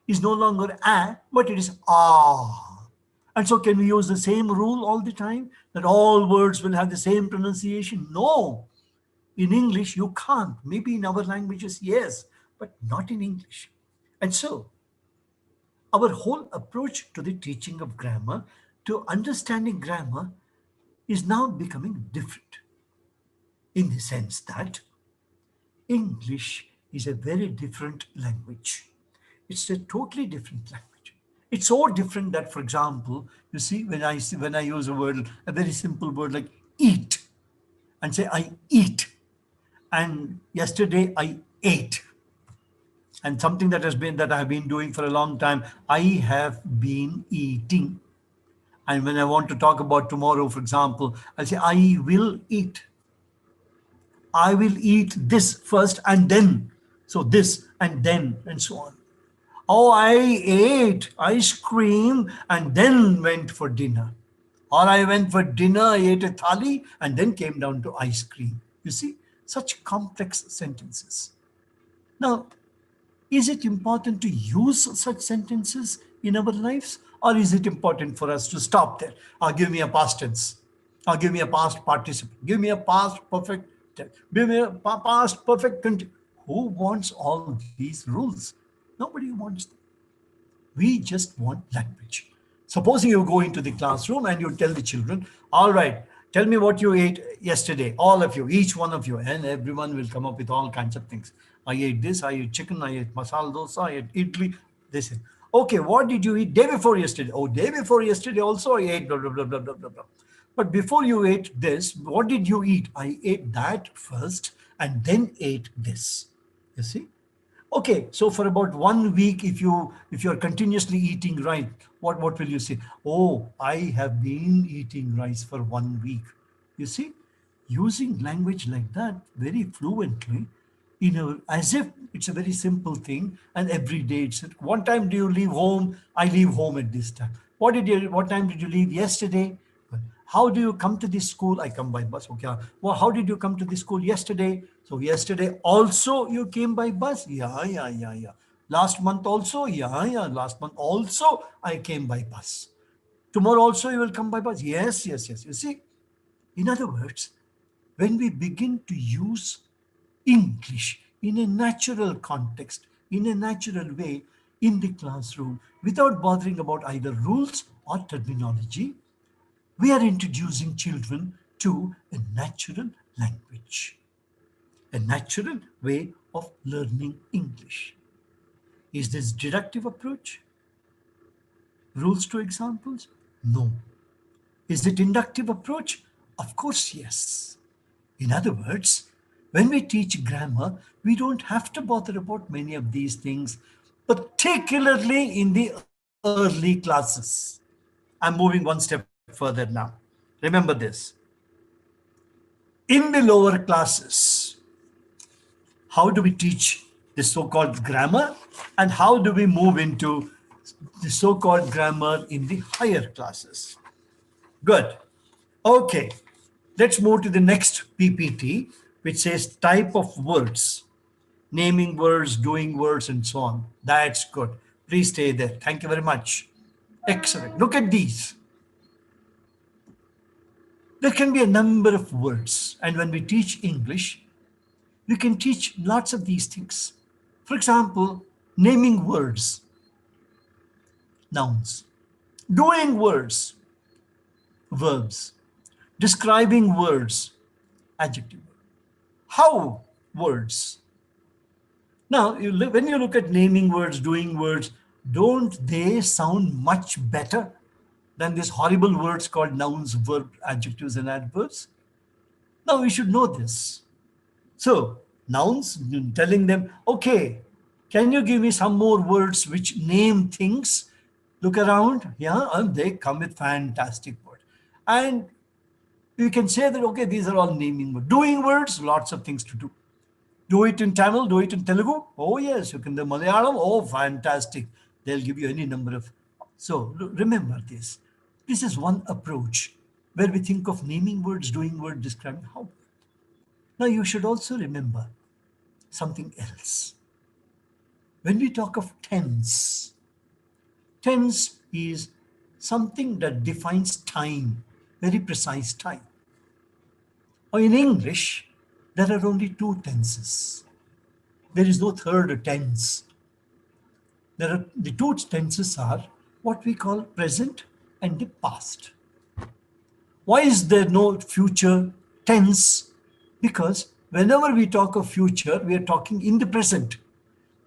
is no longer A, but it is ah. And so can we use the same rule all the time, that all words will have the same pronunciation? No. In English, you can't. Maybe in other languages, yes, but not in English. And so our whole approach to the teaching of grammar, to understanding grammar, is now becoming different, in the sense that English is a very different language. It's a totally different language. It's so different that, for example, you see, when I use a word, a very simple word like eat, and say I eat, and yesterday I ate, and something that I have been doing for a long time, I have been eating. And when I want to talk about tomorrow, for example, I'll say I will eat. I will eat this first and then. So this and then and so on. Oh, I ate ice cream and then went for dinner. Or I went for dinner, I ate a thali and then came down to ice cream. You see, such complex sentences. Now, is it important to use such sentences in our lives? Or is it important for us to stop there? Or give me a past tense. Or give me a past participle. Give me a past perfect tense. Give me a past perfect continuous. Who wants all these rules? Nobody wants them. We just want language. Supposing you go into the classroom and you tell the children, all right, tell me what you ate yesterday, all of you, each one of you, and everyone will come up with all kinds of things. I ate this, I ate chicken, I ate masala dosa, I ate idli. They say, okay, what did you eat day before yesterday? Oh, day before yesterday also I ate blah, blah, blah, blah, blah, blah, blah. But before you ate this, what did you eat? I ate that first and then ate this. You see? Okay, so for about 1 week, if you're continuously eating rice, what will you say? Oh, I have been eating rice for 1 week. You see, using language like that very fluently As if it's a very simple thing, and every day it's one time do you leave home? I leave home at this time. What time did you leave yesterday? How do you come to this school? I come by bus. Okay. Well, how did you come to this school yesterday? So yesterday also you came by bus? Yeah, yeah, yeah, yeah. Last month also? Yeah, yeah. Last month also I came by bus. Tomorrow also you will come by bus? Yes, yes, yes. You see, in other words, when we begin to use English in a natural context, in a natural way in the classroom, without bothering about either rules or terminology, we are introducing children to a natural language, a natural way of learning English. Is this deductive approach? Rules to examples? No. Is it inductive approach? Of course, yes. In other words, when we teach grammar, we don't have to bother about many of these things, particularly in the early classes. I'm moving one step further now. Remember this. In the lower classes, how do we teach the so-called grammar, and how do we move into the so-called grammar in the higher classes? Good. Okay. Let's move to the next PPT, which says type of words, naming words, doing words, and so on. That's good. Please stay there. Thank you very much. Excellent. Look at these. There can be a number of words, and when we teach English, we can teach lots of these things. For example, naming words, nouns, doing words, verbs, describing words, adjective, how words. Now, when you look at naming words, doing words, don't they sound much better than these horrible words called nouns, verb, adjectives, and adverbs? Now, we should know this. So, nouns, telling them, okay, can you give me some more words which name things? Look around, yeah, and they come with fantastic words. And you can say that, okay, these are all naming words. Doing words, lots of things to do. Do it in Tamil, do it in Telugu. Oh, yes, you can do Malayalam. Oh, fantastic. They'll give you any number of. So remember this. This is one approach where we think of naming words, doing words, describing how. Now, you should also remember something else. When we talk of tense, tense is something that defines time, very precise time. Or in English, there are only two tenses. There is no third tense. The two tenses are what we call present and the past. Why is there no future tense? Because whenever we talk of future, we are talking in the present.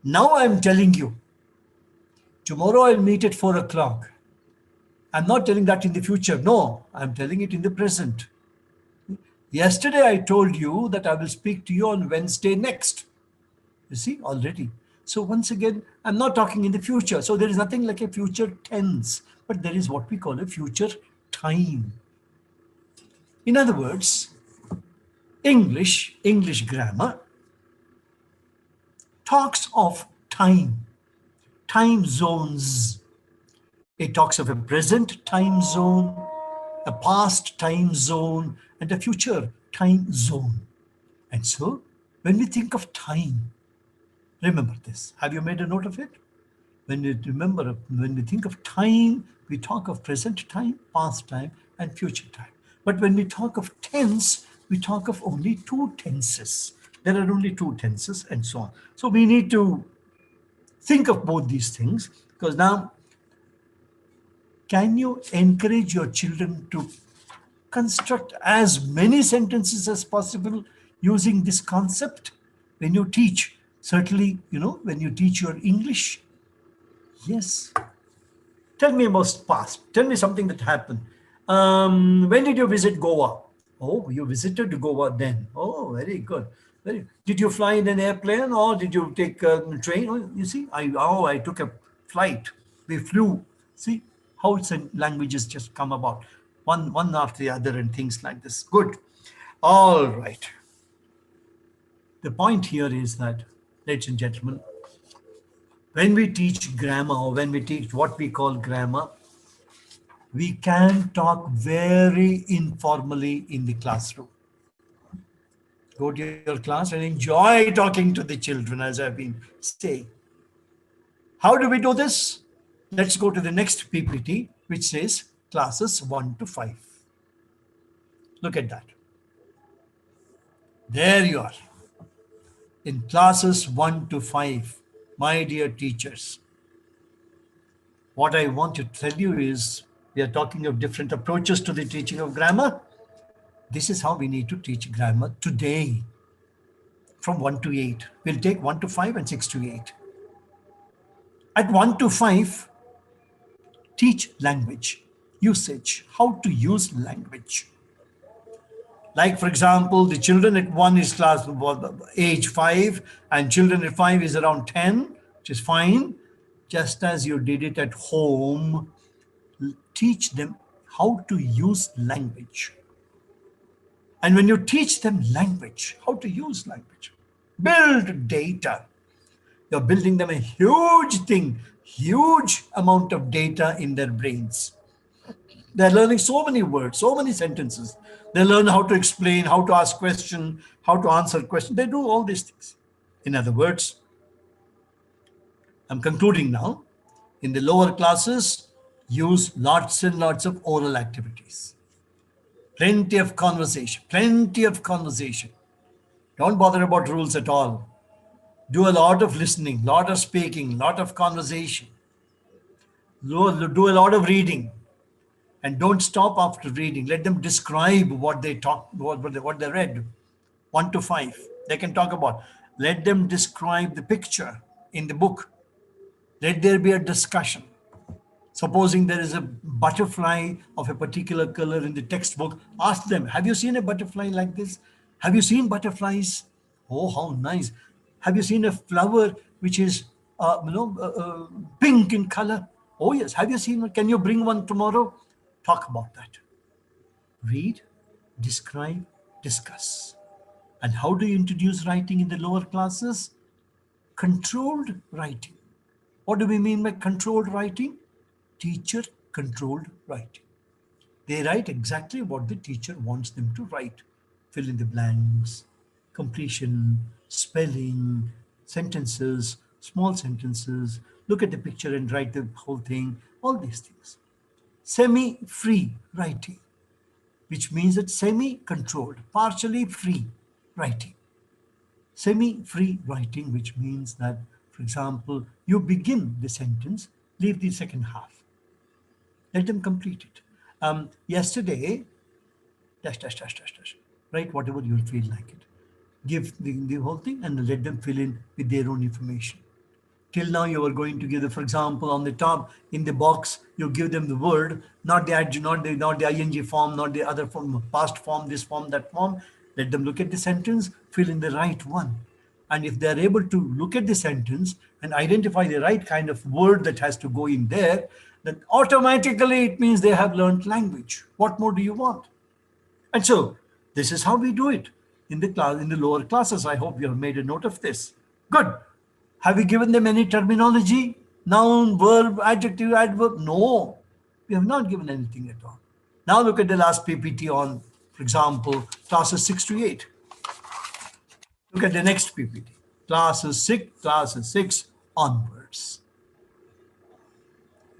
Now I'm telling you, tomorrow I'll meet at 4 o'clock. I'm not telling that in the future. No, I'm telling it in the present. Yesterday I told you that I will speak to you on Wednesday next. You see, already. So once again, I'm not talking in the future. So there is nothing like a future tense, but there is what we call a future time. In other words, English grammar talks of time, time zones. It talks of a present time zone, a past time zone, and a future time zone. And so, when we think of time, remember this. Have you made a note of it? When we think of time, we talk of present time, past time, and future time. But when we talk of tense, we talk of only two tenses. There are only two tenses, and so on. So we need to think of both these things, because now, can you encourage your children to construct as many sentences as possible using this concept when you teach? Certainly, when you teach your English. Yes. Tell me about past. Tell me something that happened. When did you visit Goa? Oh, you visited Goa then. Oh, very good. Did you fly in an airplane, or did you take a train? Oh, you see, I took a flight. We flew. See how languages just come about, one after the other, and things like this. Good. All right. The point here is that, ladies and gentlemen, when we teach grammar or when we teach what we call grammar, we can talk very informally in the classroom. Go to your class and enjoy talking to the children, as I've been saying. How do we do this? Let's go to the next PPT, which says classes 1 to 5. Look at that. There you are. In classes 1 to 5, my dear teachers, what I want to tell you is we are talking of different approaches to the teaching of grammar. This is how we need to teach grammar today from 1 to 8. We'll take 1 to 5 and 6 to 8. At 1 to 5, teach language, usage, how to use language. Like, for example, the children at 1 is class age 5 and children at 5 is around 10, which is fine. Just as you did it at home, teach them how to use language. And when you teach them language, how to use language, build data. You're building them a huge thing, huge amount of data in their brains. They're learning so many words, so many sentences. They learn how to explain, how to ask questions, how to answer questions. They do all these things. In other words, I'm concluding now. In the lower classes, use lots and lots of oral activities. Plenty of conversation, plenty of conversation. Don't bother about rules at all. Do a lot of listening, lot of speaking, lot of conversation. Do a lot of reading. And don't stop after reading. Let them describe what they what they read. 1 to 5. They can talk about. Let them describe the picture in the book. Let there be a discussion. Supposing there is a butterfly of a particular color in the textbook, ask them, have you seen a butterfly like this? Have you seen butterflies? Oh, how nice. Have you seen a flower which is pink in color? Oh, yes. Have you seen one? Can you bring one tomorrow? Talk about that. Read, describe, discuss. And how do you introduce writing in the lower classes? Controlled writing. What do we mean by controlled writing? Teacher controlled writing. They write exactly what the teacher wants them to write. Fill in the blanks, completion, spelling, sentences, small sentences, look at the picture and write the whole thing, all these things. Semi-free writing, which means that semi-controlled, partially free writing. Semi-free writing, which means that, for example, you begin the sentence, leave the second half. Let them complete it. Yesterday, dash, dash, dash, dash, dash. Write whatever you feel like it. Give the whole thing and let them fill in with their own information. Till now, you are going to give them, for example, on the top in the box, you give them the word, not the adjective, not the ing form, not the other form, past form, this form, that form. Let them look at the sentence, fill in the right one. And if they are able to look at the sentence and identify the right kind of word that has to go in there, then automatically it means they have learned language. What more do you want? And so this is how we do it in the class, in the lower classes. I hope you have made a note of this. Good. Have we given them any terminology? Noun, verb, adjective, adverb? No, we have not given anything at all. Now look at the last PPT on, for example, classes 6 to 8. Look at the next PPT. Classes 6 onwards.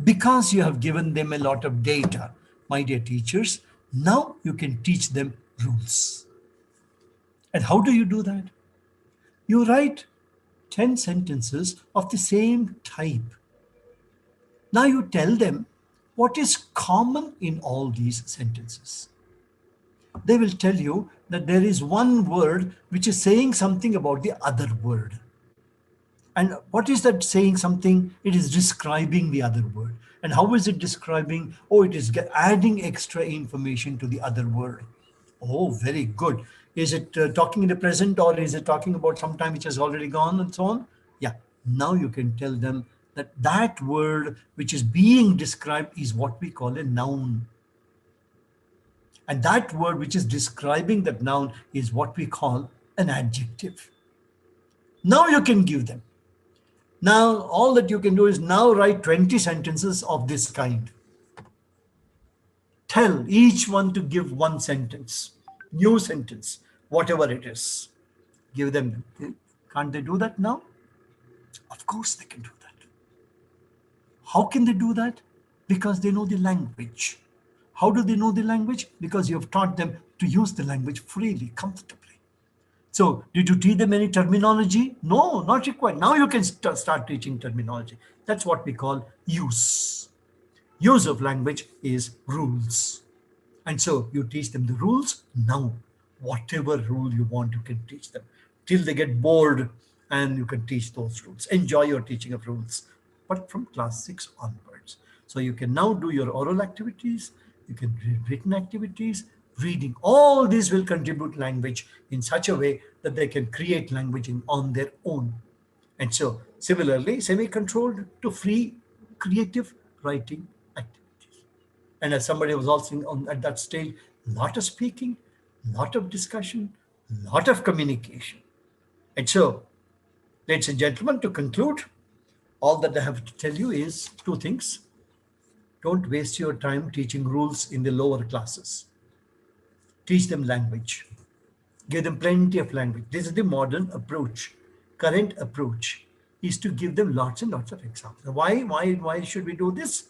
Because you have given them a lot of data, my dear teachers, now you can teach them rules. And how do you do that? You write 10 sentences of the same type. Now you tell them what is common in all these sentences. They will tell you that there is one word which is saying something about the other word. And what is that saying something? It is describing the other word. And how is it describing? Oh, it is adding extra information to the other word. Oh, very good. Is it talking in the present or is it talking about some time which has already gone and so on? Yeah, now you can tell them that that word which is being described is what we call a noun. And that word which is describing that noun is what we call an adjective. Now you can give them. Now all that you can do is now write 20 sentences of this kind. Tell each one to give one sentence, new sentence, whatever it is. Give them. Can't they do that now? Of course they can do that. How can they do that? Because they know the language. How do they know the language? Because you have taught them to use the language freely, comfortably. So, did you teach them any terminology? No, not required. Now you can start teaching terminology. That's what we call use. Use of language is rules. And so you teach them the rules now. Whatever rule you want, you can teach them till they get bored, and you can teach those rules. Enjoy your teaching of rules, but from class 6 onwards. So you can now do your oral activities, you can read written activities, reading. All these will contribute language in such a way that they can create language on their own. And so, similarly, semi-controlled to free creative writing activities. And as somebody was also at that stage, lot of speaking, lot of discussion, lot of communication. And so, ladies and gentlemen, to conclude, all that I have to tell you is two things. Don't waste your time teaching rules in the lower classes. Teach them language. Give them plenty of language. This is the modern approach. Current approach is to give them lots and lots of examples. Why should we do this?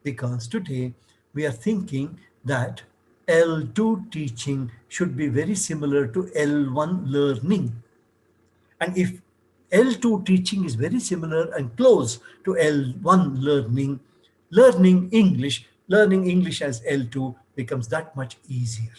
Because today we are thinking that L2 teaching should be very similar to L1 learning. And if L2 teaching is very similar and close to L1 learning, learning English as L2 becomes that much easier.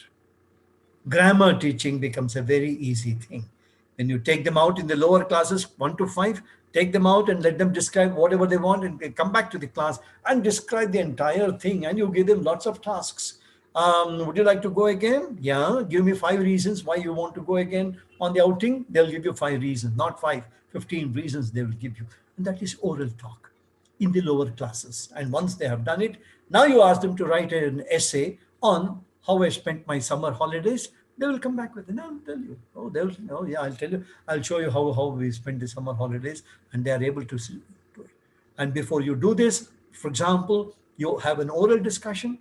Grammar teaching becomes a very easy thing. When you take them out in the lower classes, 1 to 5, take them out and let them describe whatever they want, and they come back to the class and describe the entire thing, and you give them lots of tasks. Would you like to go again? Yeah, give me 5 reasons why you want to go again on the outing. They'll give you 5 reasons, not 5, 15 reasons they will give you. And that is oral talk in the lower classes. And once they have done it, now you ask them to write an essay on how I spent my summer holidays. They will come back with it. I'll tell you. Oh, yeah, I'll tell you. I'll show you how we spent the summer holidays, and they are able to do it. And before you do this, for example, you have an oral discussion.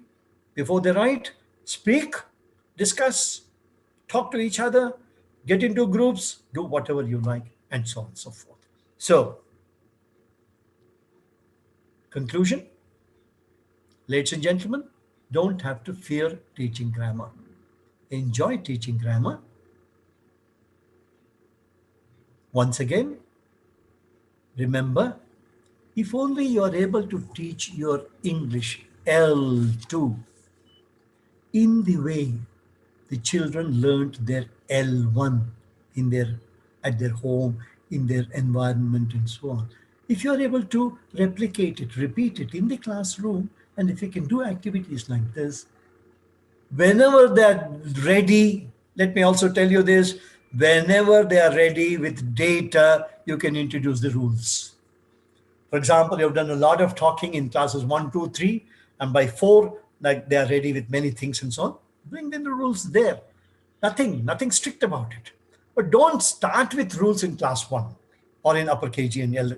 Before they write, speak, discuss, talk to each other, get into groups, do whatever you like, and so on and so forth. So, conclusion, ladies and gentlemen, don't have to fear teaching grammar. Enjoy teaching grammar. Once again, remember, if only you are able to teach your English L2 in the way the children learned their L1 at their home, in their environment, and so on. If you are able to replicate it, repeat it in the classroom, and if you can do activities like this, whenever they are ready, let me also tell you this, whenever they are ready with data, you can introduce the rules. For example, you've done a lot of talking in classes 1, 2, 3, and by 4, like they are ready with many things and so on. Bring in the rules there. Nothing strict about it. But don't start with rules in class 1 or in upper KG and L.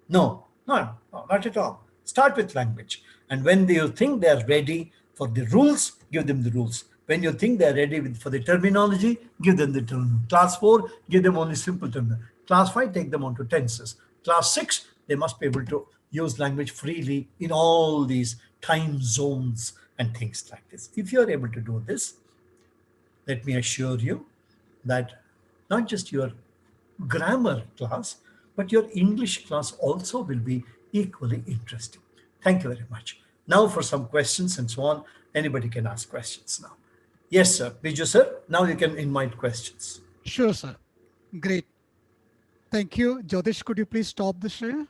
No, not at all. Start with language. And when you think they are ready for the rules, give them the rules. When you think they are ready for the terminology, give them the term. Class 4, give them only simple terminology. Class 5, take them on to tenses. Class 6, they must be able to use language freely in all these time zones and things like this. If you are able to do this, let me assure you that not just your grammar class, but your English class also will be equally interesting. Thank you very much. Now for some questions and so on. Anybody can ask questions now. Yes, sir. Biju, sir. Now you can invite questions. Sure, sir. Great. Thank you. Jyotish, could you please stop the share?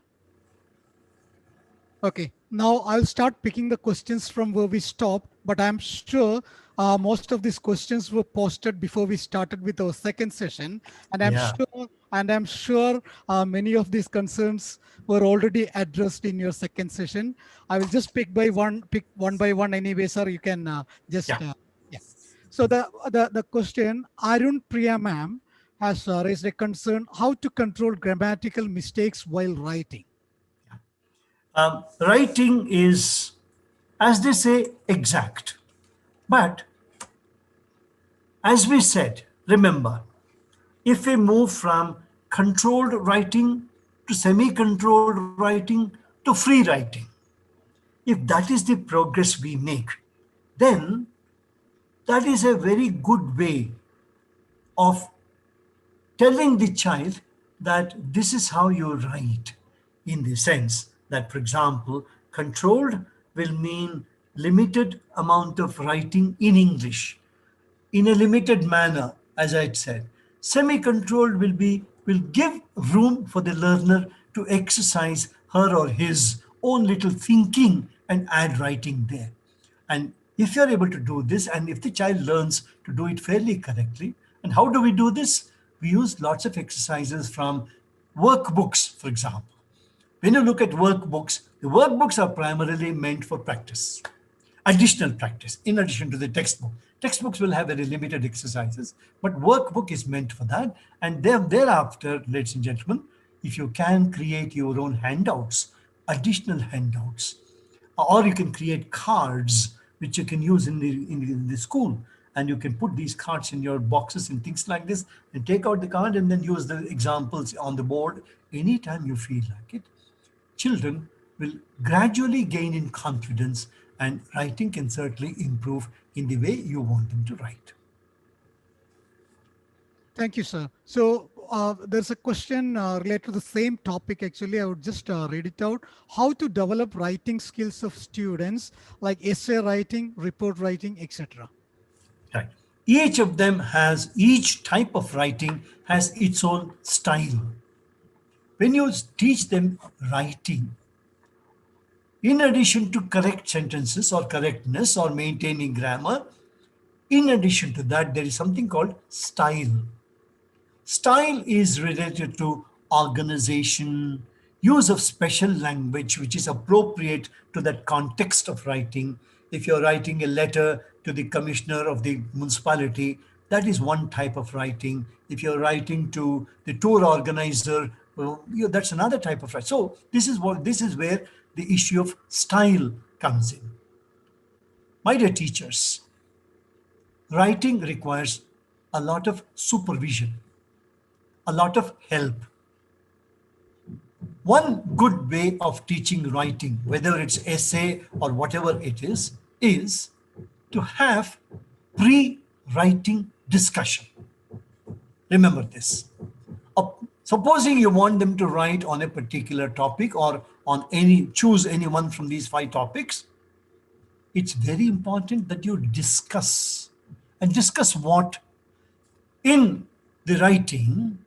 Okay. Now I'll start picking the questions from where we stopped, but I'm sure most of these questions were posted before we started with our second session, and I'm sure many of these concerns were already addressed in your second session. I will just pick one by one anyway, sir. You can just yeah. So the question, Arun Priya ma'am, has raised a concern how to control grammatical mistakes while writing. Writing is, as they say, exact. But as we said, remember, if we move from controlled writing to semi controlled writing to free writing, if that is the progress we make, then that is a very good way of telling the child that this is how you write, in the sense that, for example, controlled will mean limited amount of writing in English in a limited manner, as I said. Semi-controlled will give room for the learner to exercise her or his own little thinking and add writing there. And if you're able to do this, and if the child learns to do it fairly correctly, and how do we do this? We use lots of exercises from workbooks, for example. When you look at workbooks, the workbooks are primarily meant for practice, additional practice, in addition to the textbook. Textbooks will have very limited exercises, but workbook is meant for that. And thereafter, ladies and gentlemen, if you can create your own handouts, additional handouts, or you can create cards which you can use in the school, and you can put these cards in your boxes and things like this, and take out the card and then use the examples on the board anytime you feel like it. Children will gradually gain in confidence, and writing can certainly improve in the way you want them to write. Thank you, sir. So there's a question related to the same topic. Actually, I would just read it out. How to develop writing skills of students, like essay writing, report writing, etc. Right. Each type of writing has its own style. When you teach them writing, in addition to correct sentences or correctness or maintaining grammar, in addition to that, there is something called style. Style is related to organization, use of special language which is appropriate to that context of writing. If you're writing a letter to the commissioner of the municipality, that is one type of writing. If you're writing to the tour organizer, well, that's another type of writing. So this is where the issue of style comes in. My dear teachers, writing requires a lot of supervision, a lot of help. One good way of teaching writing, whether it's essay or whatever it is to have pre-writing discussion. Remember this. Supposing you want them to write on a particular topic or choose any one from these 5 topics, it's very important that you discuss. And discuss what? In the writing,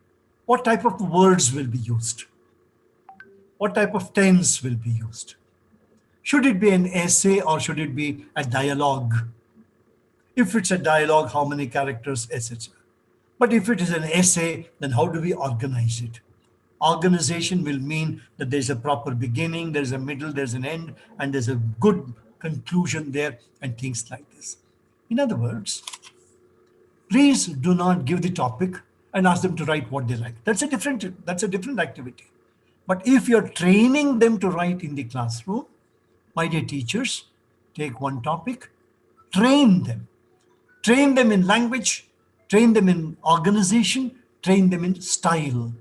what type of words will be used? What type of tense will be used? Should it be an essay or should it be a dialogue? If it's a dialogue, how many characters, etc. But if it is an essay, then how do we organize it? Organization will mean that there's a proper beginning, there's a middle, there's an end, and there's a good conclusion there, and things like this. In other words, please do not give the topic and ask them to write what they like. That's a different activity. But if you're training them to write in the classroom, my dear teachers, take one topic, train them. Train them in language, train them in organization, train them in style.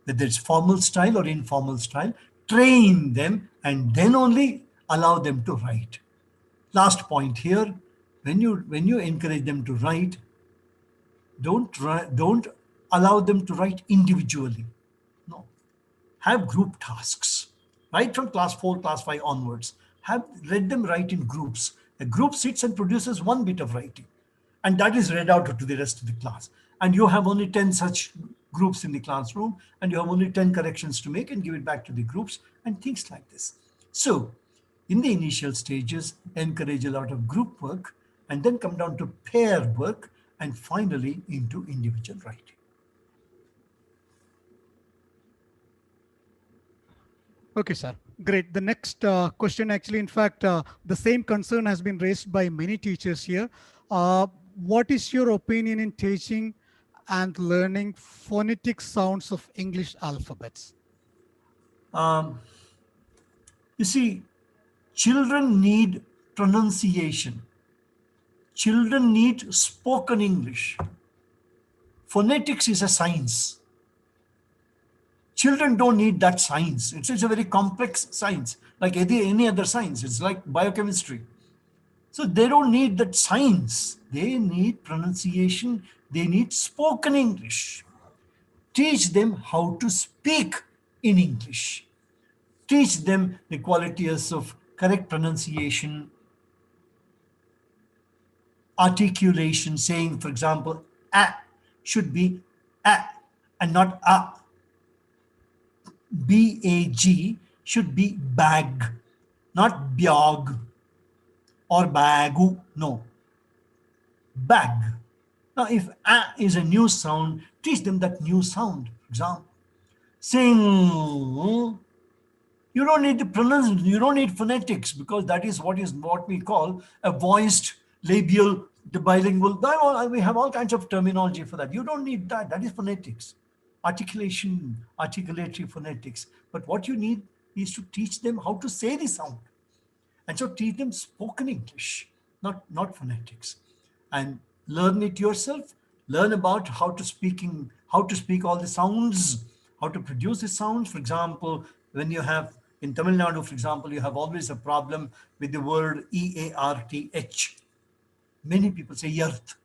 Whether it's formal style or informal style, train them and then only allow them to write. Last point here, when you encourage them to write, don't allow them to write individually. No. Have group tasks. Right from class 4, class 5 onwards. Let them write in groups. A group sits and produces one bit of writing, and that is read out to the rest of the class. And you have only 10 such groups in the classroom, and you have only 10 corrections to make and give it back to the groups and things like this. So in the initial stages, encourage a lot of group work and then come down to pair work and finally into individual writing. Okay, sir. Great. The next question, actually, in fact, the same concern has been raised by many teachers here. What is your opinion in teaching and learning phonetic sounds of English alphabets? Um, you see, children need pronunciation. Children need spoken English. Phonetics is a science. Children don't need that science. It's a very complex science, like any other science. It's like biochemistry. So they don't need that science. They need pronunciation. They need spoken English. Teach them how to speak in English. Teach them the qualities of correct pronunciation, articulation, saying, for example, a should be a and not a. BAG should be bag, not byog or bagu. No, bag. Now, if a is a new sound, teach them that new sound. For example, sing. You don't need to pronounce. You don't need phonetics because that is what we call a voiced labial the bilingual. We have all kinds of terminology for that. You don't need that. That is phonetics, articulation, articulatory phonetics. But what you need is to teach them how to say the sound. And so teach them spoken English, not phonetics. And learn it yourself. Learn about how to speak all the sounds, how to produce the sounds. For example, when you have in Tamil Nadu, for example, you have always a problem with the word EARTH. Many people say yarth.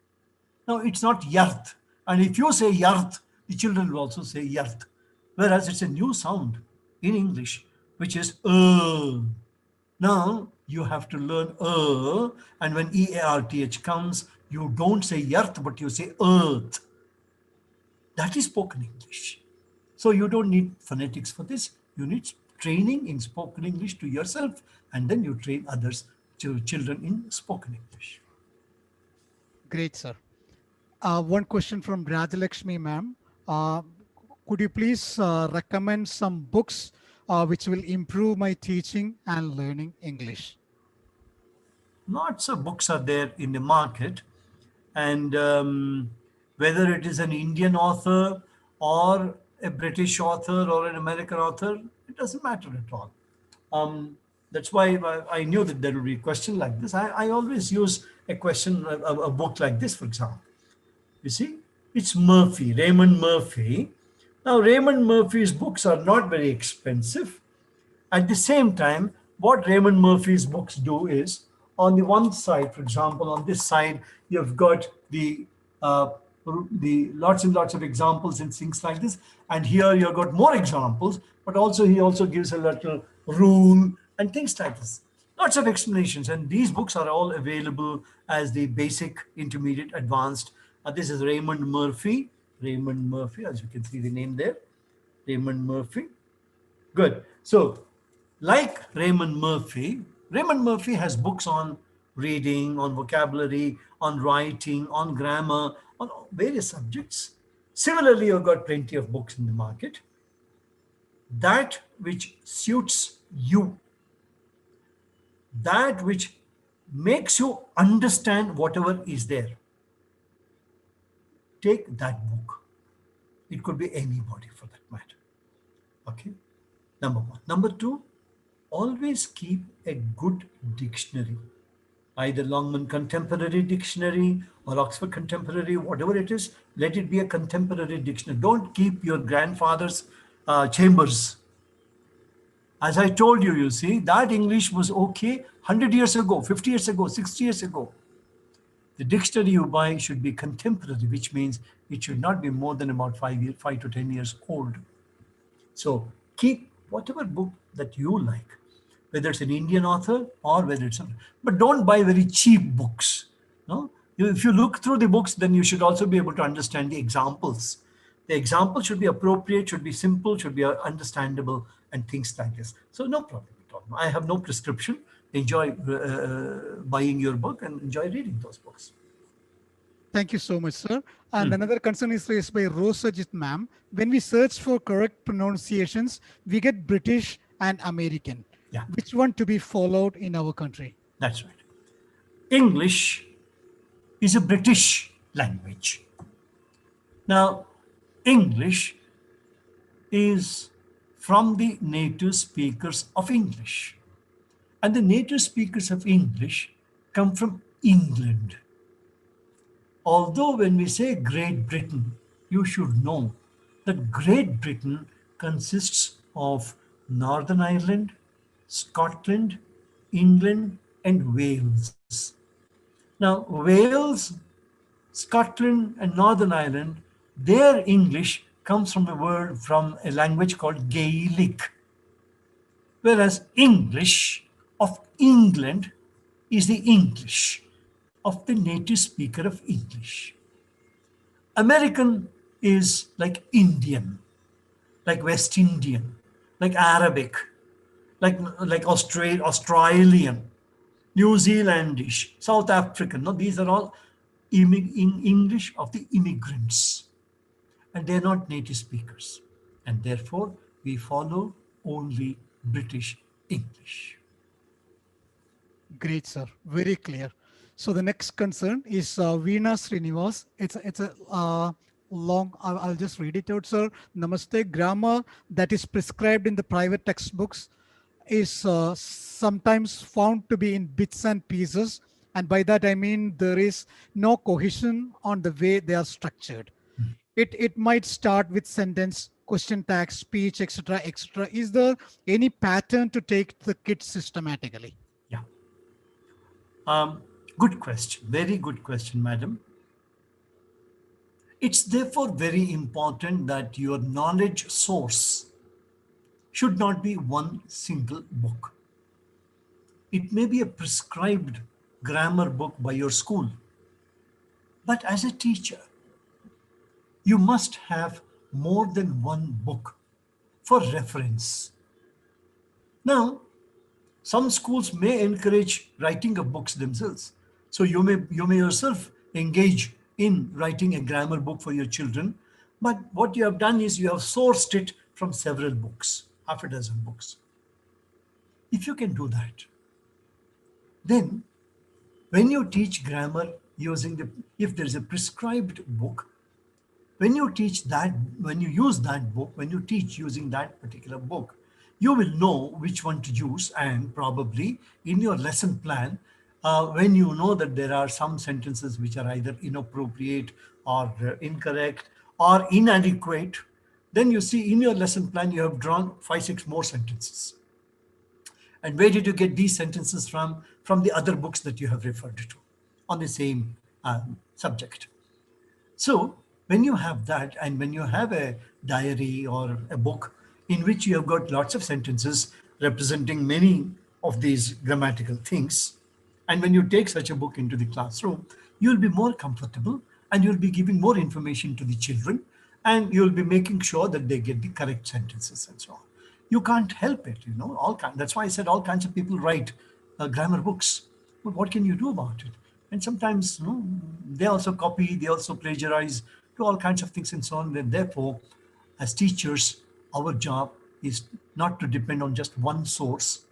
No, it's not yarth. And if you say yarth, the children will also say yarth. Whereas it's a new sound in English, which is Now you have to learn and when EARTH comes, you don't say yarth, but you say earth. That is spoken English. So you don't need phonetics for this. You need training in spoken English to yourself, and then you train others, to children in spoken English. Great, sir. One question from Rajalakshmi ma'am. Could you please recommend some books which will improve my teaching and learning English? Lots of books are there in the market, and whether it is an Indian author or a British author or an American author, it doesn't matter at all. That's why I knew that there would be a question like this. I always use a question, a book like this, for example. You see, it's Murphy, Raymond Murphy. Now, Raymond Murphy's books are not very expensive. At the same time, what Raymond Murphy's books do is, on the one side, for example, on this side, you've got the lots and lots of examples and things like this, and here you've got more examples, but also he also gives a little rule and things like this. Lots of explanations, and these books are all available as the basic, intermediate, advanced. This is Raymond Murphy. Raymond Murphy, as you can see the name there. Raymond Murphy. Good. So, like Raymond Murphy has books on reading, on vocabulary, on writing, on grammar, on various subjects. Similarly, you've got plenty of books in the market. That which suits you, that which makes you understand whatever is there, take that book. It could be anybody for that matter. Okay, number one. Number two, always keep a good dictionary, either Longman Contemporary Dictionary or Oxford Contemporary, whatever it is. Let it be a contemporary dictionary. Don't keep your grandfather's chambers. As I told you, you see, that English was okay 100 years ago, 50 years ago, 60 years ago. The dictionary you buy should be contemporary, which means it should not be more than about 5 to 10 years old. So keep whatever book that you like, whether it's an Indian author or whether it's something. But don't buy very cheap books. No? If you look through the books, then you should also be able to understand the examples. The example should be appropriate, should be simple, should be understandable, and things like this. So no problem at all. I have no prescription. Enjoy buying your book and enjoy reading those books. Thank you so much, sir. And another concern is raised by Rosajit ma'am. When we search for correct pronunciations, we get British and American. Yeah. Which one to be followed in our country? That's right. English is a British language. Now, English is from the native speakers of English. And the native speakers of English come from England. Although when we say Great Britain, you should know that Great Britain consists of Northern Ireland, Scotland, England, and Wales. Now, Wales, Scotland, and Northern Ireland, their English comes from a word from a language called Gaelic, whereas English of England is the English of the native speaker of English. American is like Indian, like West Indian, like Arabic, like Australian, New Zealandish, South African. No, these are all in English of the immigrants, and they're not native speakers, and therefore we follow only British English. Great, sir. Very clear. So the next concern is Veena Srinivas. It's a long. I'll just read it out, sir. Namaste. Grammar that is prescribed in the private textbooks is sometimes found to be in bits and pieces, and by that I mean there is no cohesion on the way they are structured. It might start with sentence, question tag, speech, etc., etc. Is there any pattern to take the kids systematically? Yeah. Good question. Very good question, madam. It's therefore very important that your knowledge source should not be one single book. It may be a prescribed grammar book by your school, but as a teacher, you must have more than one book for reference. Now, some schools may encourage writing of books themselves. So you may yourself engage in writing a grammar book for your children. But what you have done is you have sourced it from several books, half a dozen books. If you can do that, then when you teach grammar if there is a prescribed book, when you teach that, when you use that book, when you teach using that particular book, you will know which one to use, and probably in your lesson plan, when you know that there are some sentences which are either inappropriate or incorrect or inadequate, then you see in your lesson plan you have drawn 5, 6 more sentences. And where did you get these sentences from? From the other books that you have referred to on the same subject. So when you have that, and when you have a diary or a book in which you have got lots of sentences representing many of these grammatical things, and when you take such a book into the classroom, you'll be more comfortable and you'll be giving more information to the children, and you'll be making sure that they get the correct sentences and so on. You can't help it, that's why I said all kinds of people write grammar books. But what can you do about it? And sometimes they also copy, they also plagiarize, do all kinds of things and so on. And therefore, as teachers, our job is not to depend on just one source,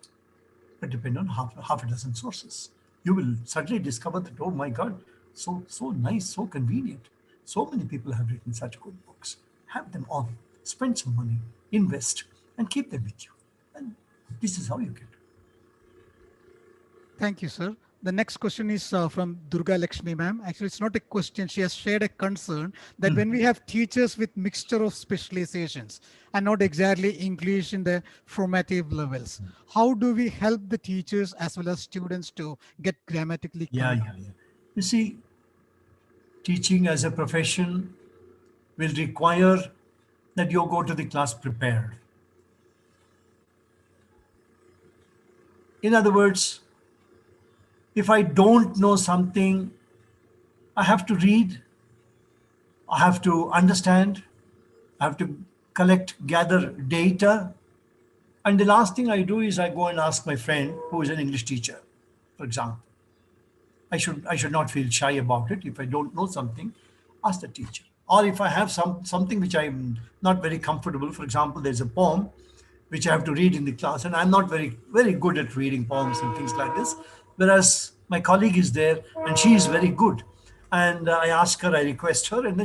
but depend on half a dozen sources. You will suddenly discover that, oh my God, so nice, so convenient. So many people have written such good books. Have them all. Spend some money, invest, and keep them with you. And this is how you get. Thank you, sir. The next question is from Durga Lakshmi ma'am. Actually, it's not a question. She has shared a concern that when we have teachers with mixture of specializations and not exactly English in the formative levels, how do we help the teachers as well as students to get grammatically correct? Yeah. You see, teaching as a profession will require that you go to the class prepared. In other words, if I don't know something, I have to read, I have to understand, I have to gather data. And the last thing I do is I go and ask my friend who is an English teacher, for example. I should not feel shy about it. If I don't know something, ask the teacher. Or if I have something which I'm not very comfortable, for example, there's a poem which I have to read in the class, and I'm not very, very good at reading poems and things like this. Whereas my colleague is there and she is very good. And I ask her, I request her, and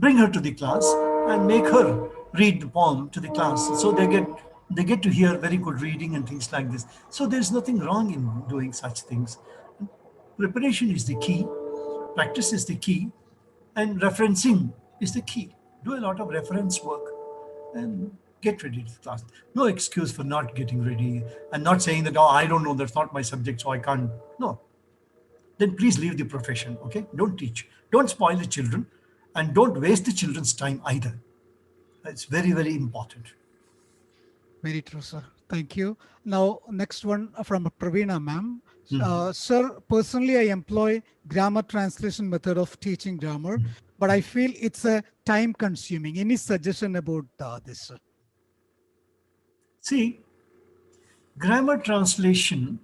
bring her to the class and make her read the poem to the class. So they get to hear very good reading and things like this. So there's nothing wrong in doing such things. Preparation is the key, practice is the key, and referencing is the key. Do a lot of reference work and get ready to class. No excuse for not getting ready and not saying that, oh, I don't know, that's not my subject, so I can't. No. Then please leave the profession, okay? Don't teach. Don't spoil the children and don't waste the children's time either. It's very, very important. Very true, sir. Thank you. Now, next one from Praveena, ma'am. Sir, personally, I employ grammar translation method of teaching grammar, but I feel it's a time consuming. Any suggestion about this, sir? See, grammar translation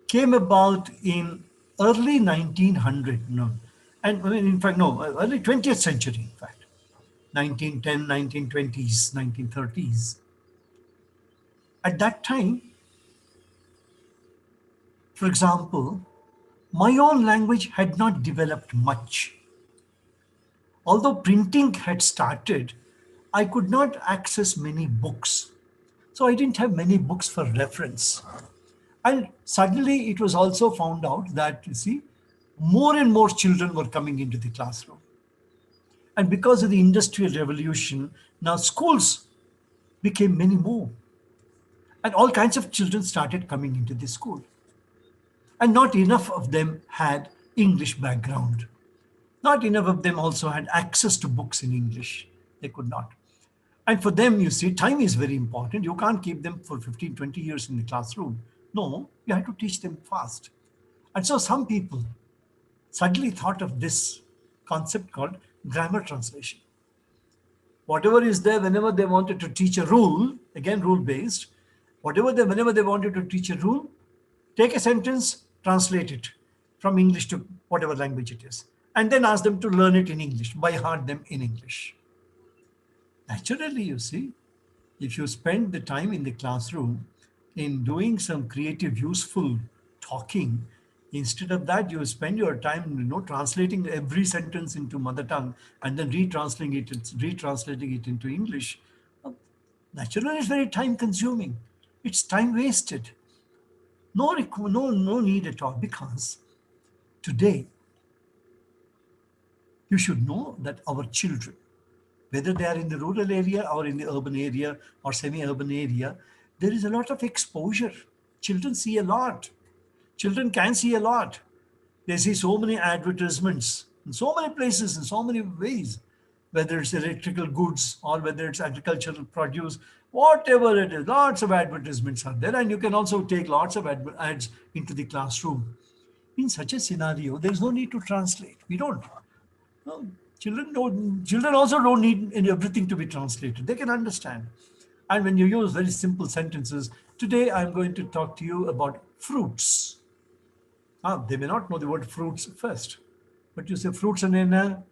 came about in early 1900, no, and in fact, no, early 20th century, in fact, 1910, 1920s, 1930s. At that time, for example, my own language had not developed much. Although printing had started, I could not access many books. So I didn't have many books for reference. And suddenly it was also found out that, you see, more and more children were coming into the classroom. And because of the Industrial Revolution, now schools became many more. And all kinds of children started coming into the school. And not enough of them had English background. Not enough of them also had access to books in English. They could not. And for them, you see, time is very important. You can't keep them for 15, 20 years in the classroom. No, you have to teach them fast. And so some people suddenly thought of this concept called grammar translation. Whatever is there, whenever they wanted to teach a rule, again rule based, whenever they wanted to teach a rule, take a sentence, translate it from English to whatever language it is, and then ask them to learn it in English, by heart them in English. Naturally, you see, if you spend the time in the classroom in doing some creative, useful talking, instead of that, you spend your time, translating every sentence into mother tongue and then retranslating it into English. Naturally, it's very time consuming. It's time wasted. No need at all, because today you should know that our children, whether they are in the rural area or in the urban area or semi-urban area, there is a lot of exposure. Children see a lot. Children can see a lot. They see so many advertisements in so many places, in so many ways, whether it's electrical goods or whether it's agricultural produce, whatever it is, lots of advertisements are there, and you can also take lots of ads into the classroom. In such a scenario, there's no need to translate. We don't. No, children also don't need everything to be translated. They can understand. And when you use very simple sentences, today I'm going to talk to you about fruits. They may not know the word fruits first, but you say fruits and then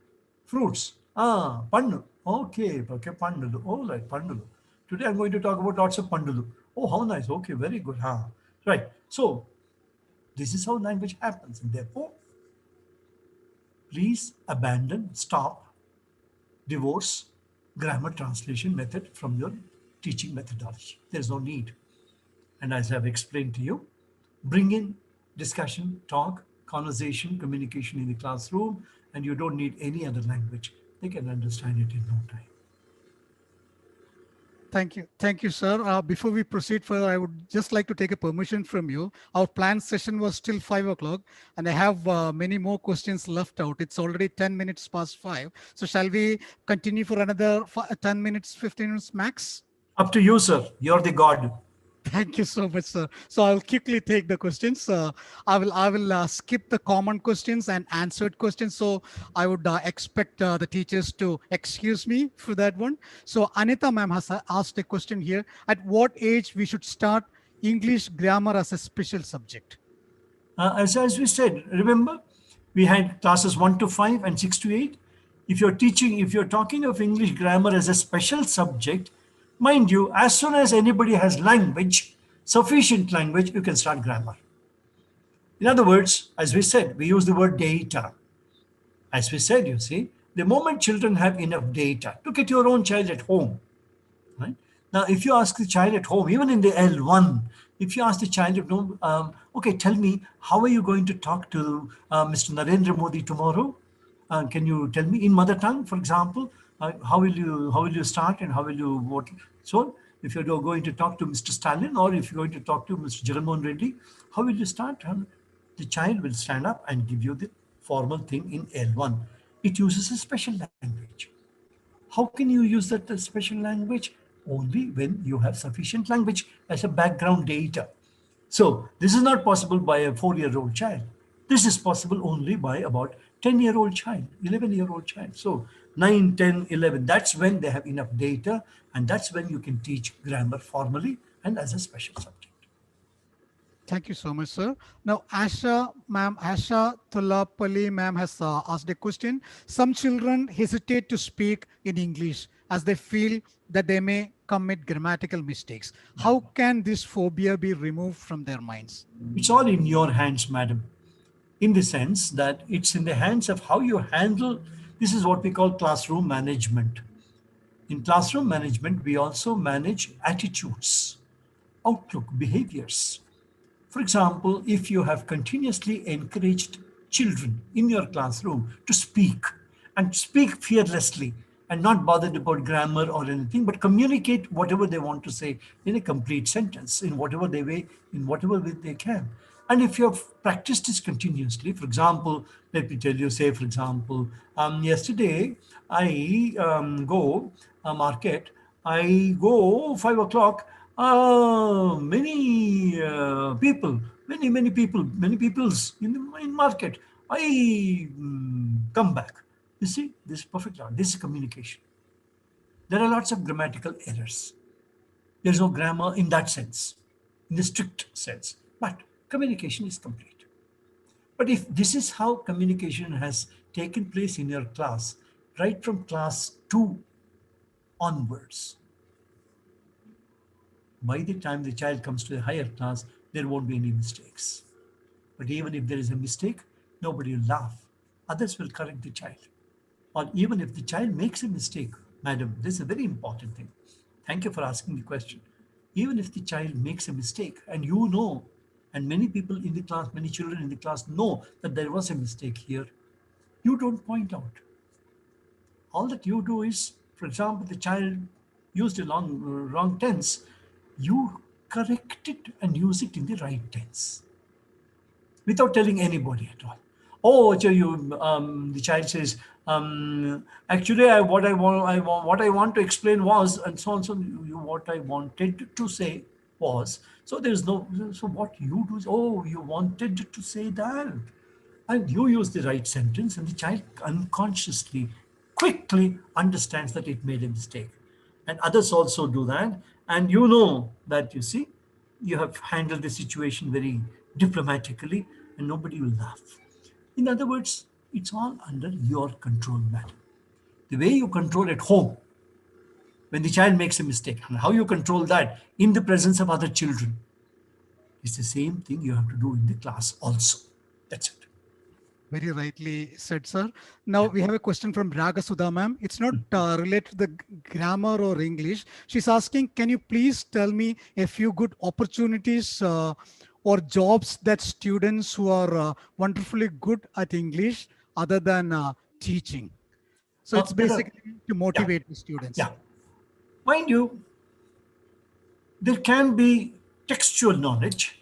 fruits. Pandu. Okay, pandulu. Oh, right, pandulu. Today I'm going to talk about lots of pandulu. Oh, how nice. Okay, very good. Right. So this is how language happens. And therefore, please stop, divorce grammar translation method from your teaching methodology. There's no need. And as I've explained to you, bring in discussion, talk, conversation, communication in the classroom, and you don't need any other language. They can understand it in no time. Thank you. Thank you, sir. Before we proceed further, I would just like to take a permission from you. Our planned session was till 5 o'clock, and I have many more questions left out. It's already 10 minutes past 5. So shall we continue for another 10 minutes, 15 minutes max? Up to you, sir. You're the God. Thank you so much, sir. So I'll quickly take the questions. I will skip the common questions and answered questions. So I would expect the teachers to excuse me for that one. So Anita ma'am has asked a question here. At what age we should start English grammar as a special subject? As we said, remember, we had classes 1 to 5 and 6 to 8. If you're talking of English grammar as a special subject, mind you, as soon as anybody has language, sufficient language, you can start grammar. In other words, as we said, we use the word data. As we said, you see, the moment children have enough data, look at your own child at home. Right? Now, if you ask the child at home, even in the L1, if you ask the child, okay, tell me, how are you going to talk to Mr. Narendra Modi tomorrow? Can you tell me in mother tongue, for example, how will you start and how will you what? So, if you're going to talk to Mr. Stalin or if you're going to talk to Mr. Jagannath Reddy, how will you start? The child will stand up and give you the formal thing in L1. It uses a special language. How can you use that special language? Only when you have sufficient language as a background data. So this is not possible by a 4-year-old child. This is possible only by about 10-year-old child, 11-year-old child. So 9, 10, 11, that's when they have enough data, and that's when you can teach grammar formally and as a special subject. Thank you so much, sir. Now, Asha Tulapalli ma'am has asked a question. Some children hesitate to speak in English as they feel that they may commit grammatical mistakes. How can this phobia be removed from their minds? It's all in your hands, madam, in the sense that it's in the hands of how you handle. This is what we call classroom management. In classroom management, we also manage attitudes, outlook, behaviors. For example, if you have continuously encouraged children in your classroom to speak and speak fearlessly and not bothered about grammar or anything, but communicate whatever they want to say in a complete sentence, in whatever way they can. And if you have practiced this continuously, for example, let me tell you, say, for example, yesterday I go market, I go 5 o'clock. Many people, many people, many peoples in market. I come back. You see, this is perfect. This is communication. There are lots of grammatical errors. There's no grammar in that sense, in the strict sense. But communication is complete. But if this is how communication has taken place in your class, right from class 2 onwards, by the time the child comes to a higher class, there won't be any mistakes. But even if there is a mistake, nobody will laugh. Others will correct the child. Or even if the child makes a mistake, madam, this is a very important thing. Thank you for asking the question. Even if the child makes a mistake and you know, and many people in the class, many children in the class know that there was a mistake here, you don't point out. All that you do is, for example, the child used a wrong tense, you correct it and use it in the right tense without telling anybody at all. Oh, so the child says, actually, what I want to explain was, and so on. So what I wanted to say was. So there's no. So what you do is, oh, you wanted to say that, and you use the right sentence, and the child unconsciously, quickly understands that it made a mistake, and others also do that, and you know that you see, you have handled the situation very diplomatically, and nobody will laugh. In other words, it's all under your control, madam. The way you control at home when the child makes a mistake and how you control that in the presence of other children is the same thing you have to do in the class also. That's it. Very rightly said, sir. Now Yeah. we have a question from Raga Sudha ma'am. It's not related to the grammar or English. She's asking, can you please tell me a few good opportunities or jobs that students who are wonderfully good at English other than teaching? So it's There are, basically to yeah, motivate the students. yeah. Mind you, there can be textual knowledge,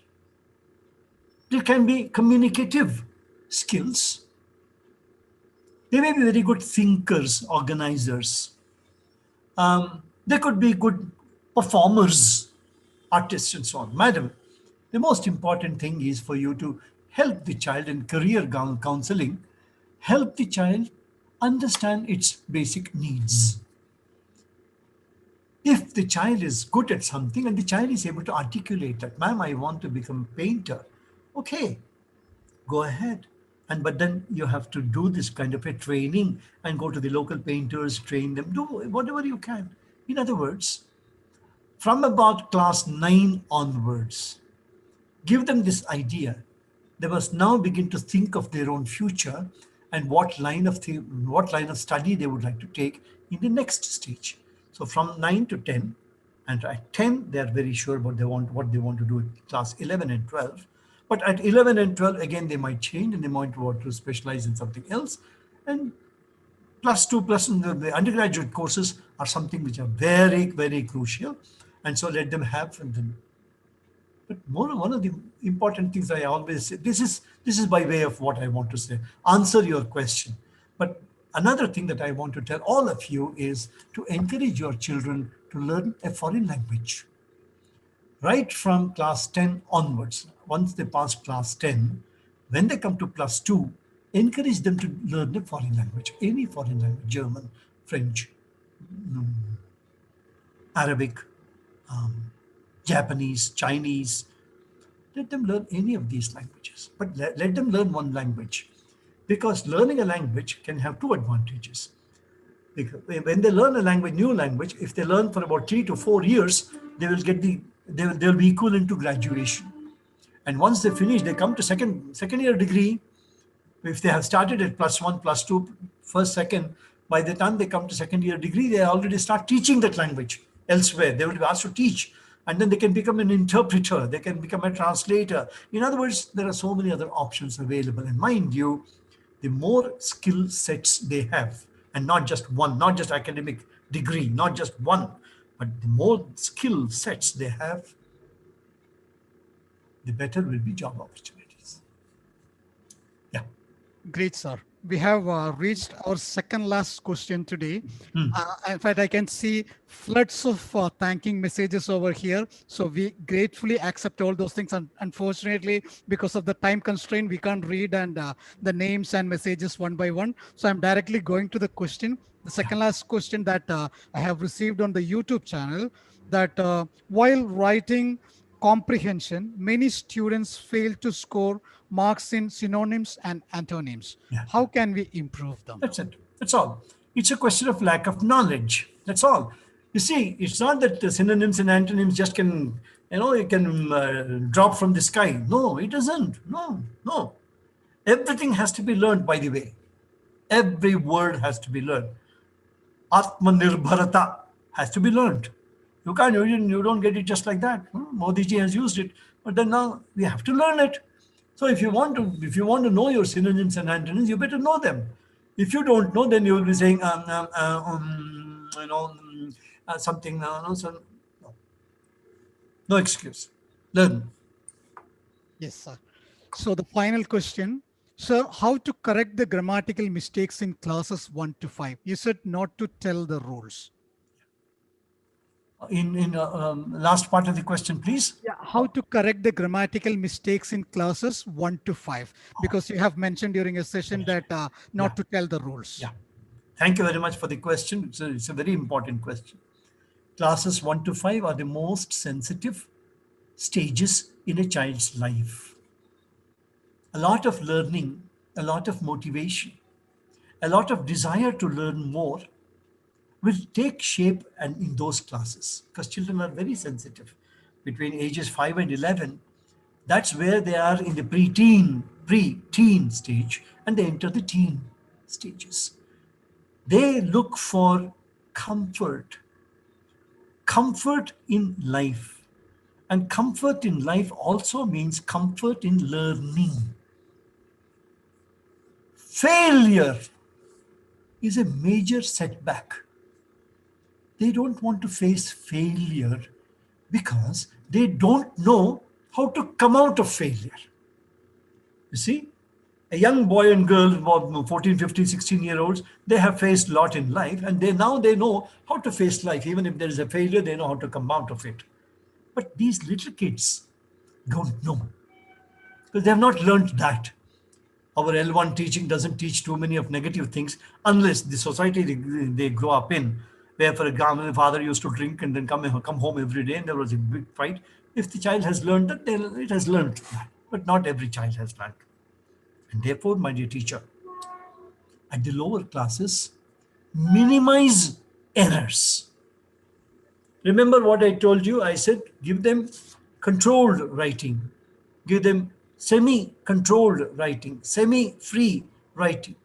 there can be communicative skills, they may be very good thinkers, organizers. They could be good performers, artists, and so on. Madam, the most important thing is for you to help the child in career counseling, help the child understand its basic needs. If the child is good at something and the child is able to articulate that, ma'am, I want to become a painter. Okay, go ahead. And but then you have to do this kind of a training and go to the local painters, train them, do whatever you can. In other words, from about class 9 onwards, give them this idea. They must now begin to think of their own future and what line of study they would like to take in the next stage. So from 9 to 10, and at 10 they are very sure what they want to do at class 11 and 12. But at 11 and 12 again they might change and they might want to specialize in something else. And plus two plus the undergraduate courses are something which are very, very crucial, and so let them have. But one of the important things I always say, this is by way of what I want to say, answer your question. But another thing that I want to tell all of you is to encourage your children to learn a foreign language right from class 10 onwards. Once they pass class 10, when they come to plus 2, encourage them to learn a foreign language, any foreign language, German, French, Arabic, Japanese, Chinese. Let them learn any of these languages, but let them learn one language, because learning a language can have two advantages. Because when they learn a language, new language, if they learn for about 3 to 4 years, they will they'll be equivalent to graduation. And once they finish, they come to second year degree. If they have started at plus 1, plus 2, first, second, by the time they come to second year degree, they already start teaching that language elsewhere. They will be asked to teach, and then they can become an interpreter. They can become a translator. In other words, there are so many other options available. And mind you, the more skill sets they have, and not just one, not just academic degree, not just one, but the more skill sets they have, the better will be job opportunities. Yeah. Great, sir. We have reached our second last question today. In fact, I can see floods of thanking messages over here. So we gratefully accept all those things. And unfortunately, because of the time constraint, we can't read and the names and messages one by one. So I'm directly going to the question. The second last question that I have received on the YouTube channel, that while writing comprehension, many students fail to score marks in synonyms and antonyms. Yeah. How can we improve them? That's it. That's all. It's a question of lack of knowledge. That's all. You see, it's not that the synonyms and antonyms just can, you can drop from the sky. No, it doesn't. No. Everything has to be learned, by the way. Every word has to be learned. Atmanirbharata has to be learned. You don't get it just like that. Modi ji has used it, but then now we have to learn it. So if you want to know your synonyms and antonyms, you better know them. If you don't know, then you will be saying something. No excuse. Learn. Yes, sir. So the final question, sir, how to correct the grammatical mistakes in classes 1 to 5? You said not to tell the rules. In last part of the question, please. Yeah, how to correct the grammatical mistakes in classes 1 to 5? Because you have mentioned during a session that not to tell the rules. Yeah. Thank you very much for the question. It's a very important question. Classes 1 to 5 are the most sensitive stages in a child's life. A lot of learning, a lot of motivation, a lot of desire to learn more will take shape and in those classes, because children are very sensitive. Between ages 5 and 11, that's where they are in the pre-teen stage, and they enter the teen stages. They look for comfort in life. And comfort in life also means comfort in learning. Failure is a major setback. They don't want to face failure because they don't know how to come out of failure. You see, a young boy and girl, about 14, 15, 16-year-olds, they have faced a lot in life, and they know how to face life. Even if there is a failure, they know how to come out of it. But these little kids don't know, because they have not learned that. Our L1 teaching doesn't teach too many of negative things, unless the society they grow up in, where, for example, the father used to drink and then come home every day, and there was a big fight. If the child has learned that, it has learned that. But not every child has learned. And therefore, my dear teacher, at the lower classes, minimize errors. Remember what I told you? I said, give them controlled writing. Give them semi-controlled writing, semi-free writing.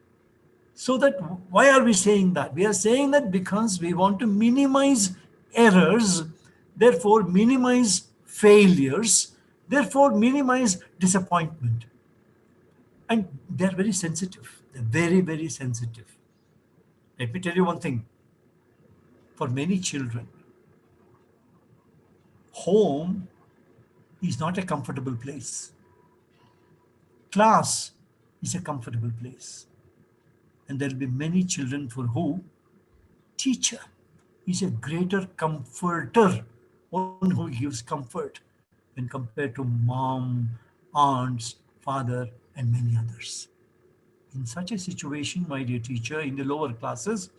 So that, why are we saying that? We are saying that because we want to minimize errors, therefore minimize failures, therefore minimize disappointment. And they're very sensitive. They're very, very sensitive. Let me tell you one thing. For many children, home is not a comfortable place. Class is a comfortable place. And there will be many children for whom teacher is a greater comforter, one who gives comfort when compared to mom, aunts, father, and many others. In such a situation, my dear teacher, in the lower classes,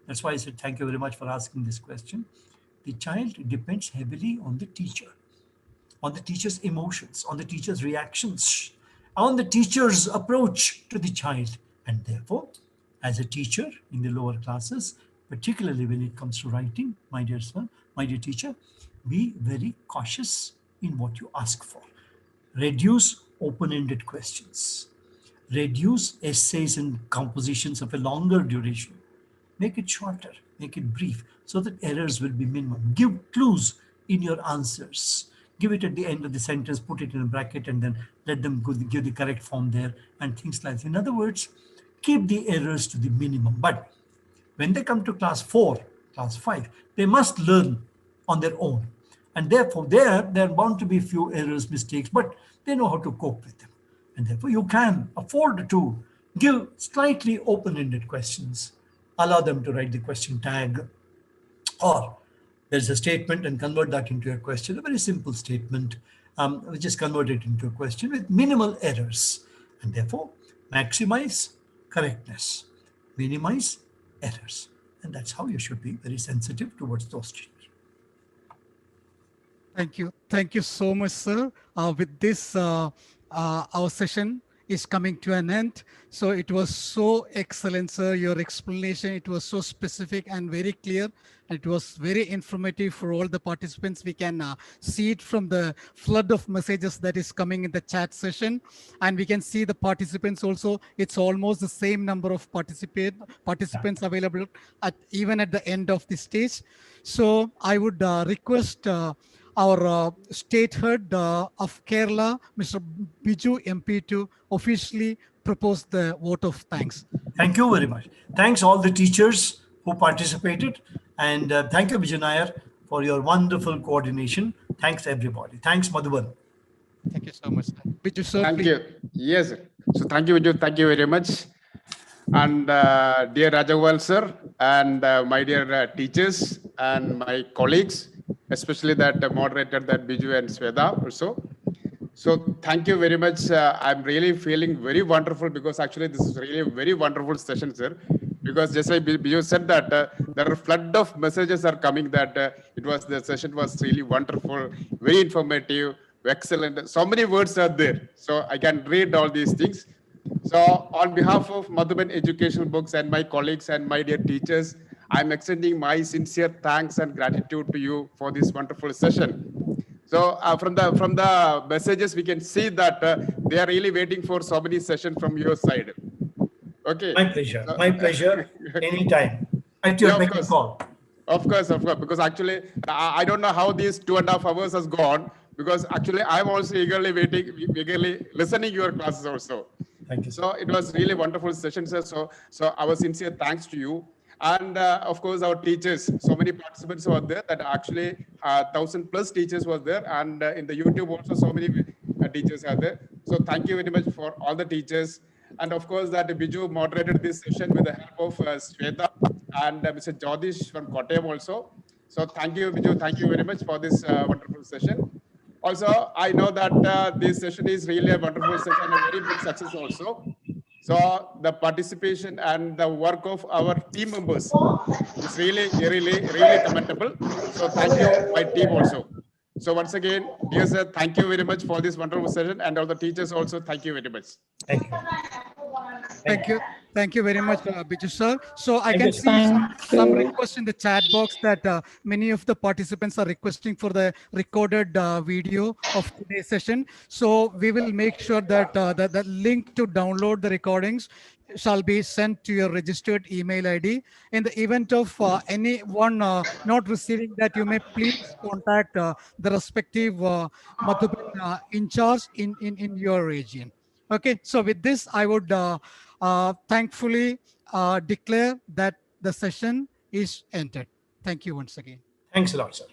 that's why I said thank you very much for asking this question. The child depends heavily on the teacher's emotions, on the teacher's reactions, on the teacher's approach to the child. And therefore, as a teacher in the lower classes, particularly when it comes to writing, my dear son, my dear teacher, be very cautious in what you ask for. Reduce open ended questions, reduce essays and compositions of a longer duration. Make it shorter, make it brief, so that errors will be minimum. Give clues in your answers. Give it at the end of the sentence, put it in a bracket, and then let them give the correct form there and things like that. In other words, keep the errors to the minimum. But when they come to class 4, class 5, they must learn on their own. And therefore, there are bound to be few errors, mistakes, but they know how to cope with them. And therefore, you can afford to give slightly open-ended questions. Allow them to write the question tag, or there's a statement and convert that into a question, a very simple statement, which is converted into a question with minimal errors. And therefore, maximize correctness, minimize errors. And that's how you should be very sensitive towards those children. Thank you. Thank you so much, sir. With this, our session is coming to an end. So it was so excellent, sir. Your explanation, it was so specific and very clear. And it was very informative for all the participants. We can see it from the flood of messages that is coming in the chat session. And we can see the participants also. It's almost the same number of participants available even at the end of the stage. So I would request our state head of Kerala, Mr. Biju MP, to officially propose the vote of thanks. Thank you very much. Thanks all the teachers who participated. And thank you, Vijay Nair, for your wonderful coordination. Thanks, everybody. Thanks, Madhuban. Thank you so much. Biju, sir, Thank please. you. Yes. So thank you, Viju. Thank you very much. And dear Rajagopal sir, and my dear teachers and my colleagues, especially that moderator, that Biju and Sweta also. So thank you very much. I'm really feeling very wonderful, because actually this is really a very wonderful session, sir. Because just like Biju said that there are a flood of messages are coming that the session was really wonderful, very informative, excellent. So many words are there. So I can read all these things. So on behalf of Madhuban Educational Books and my colleagues and my dear teachers, I'm extending my sincere thanks and gratitude to you for this wonderful session. So from the messages, we can see that they are really waiting for so many sessions from your side. Okay. My pleasure. My pleasure. Anytime. At your beck and call. Of course, because actually, I don't know how these 2.5 hours has gone, because actually I'm also eagerly waiting, eagerly listening your classes also. Thank you. So it was really wonderful session, sir. So our sincere thanks to you. And of course, our teachers, so many participants were there that actually 1,000+ teachers was there. And in the YouTube also, so many teachers are there. So thank you very much for all the teachers. And of course, that Biju moderated this session with the help of Sweta and Mr. Jodish from Kottayam also. So thank you, Biju. Thank you very much for this wonderful session. Also, I know that this session is really a wonderful session and a very big success also. So the participation and the work of our team members is really commendable. So thank you, my team also. So once again, dear sir, thank you very much for this wonderful session, and all the teachers also, thank you very much. Thank you. Thank you. Thank you very much, Biju sir. So I can see some requests in the chat box that many of the participants are requesting for the recorded video of today's session. So we will make sure that the link to download the recordings shall be sent to your registered email ID. In the event of anyone not receiving that, you may please contact the respective Madhuban in charge in your region. Okay, so with this, I would thankfully declare that the session is ended. Thank you once again. Thanks a lot, sir.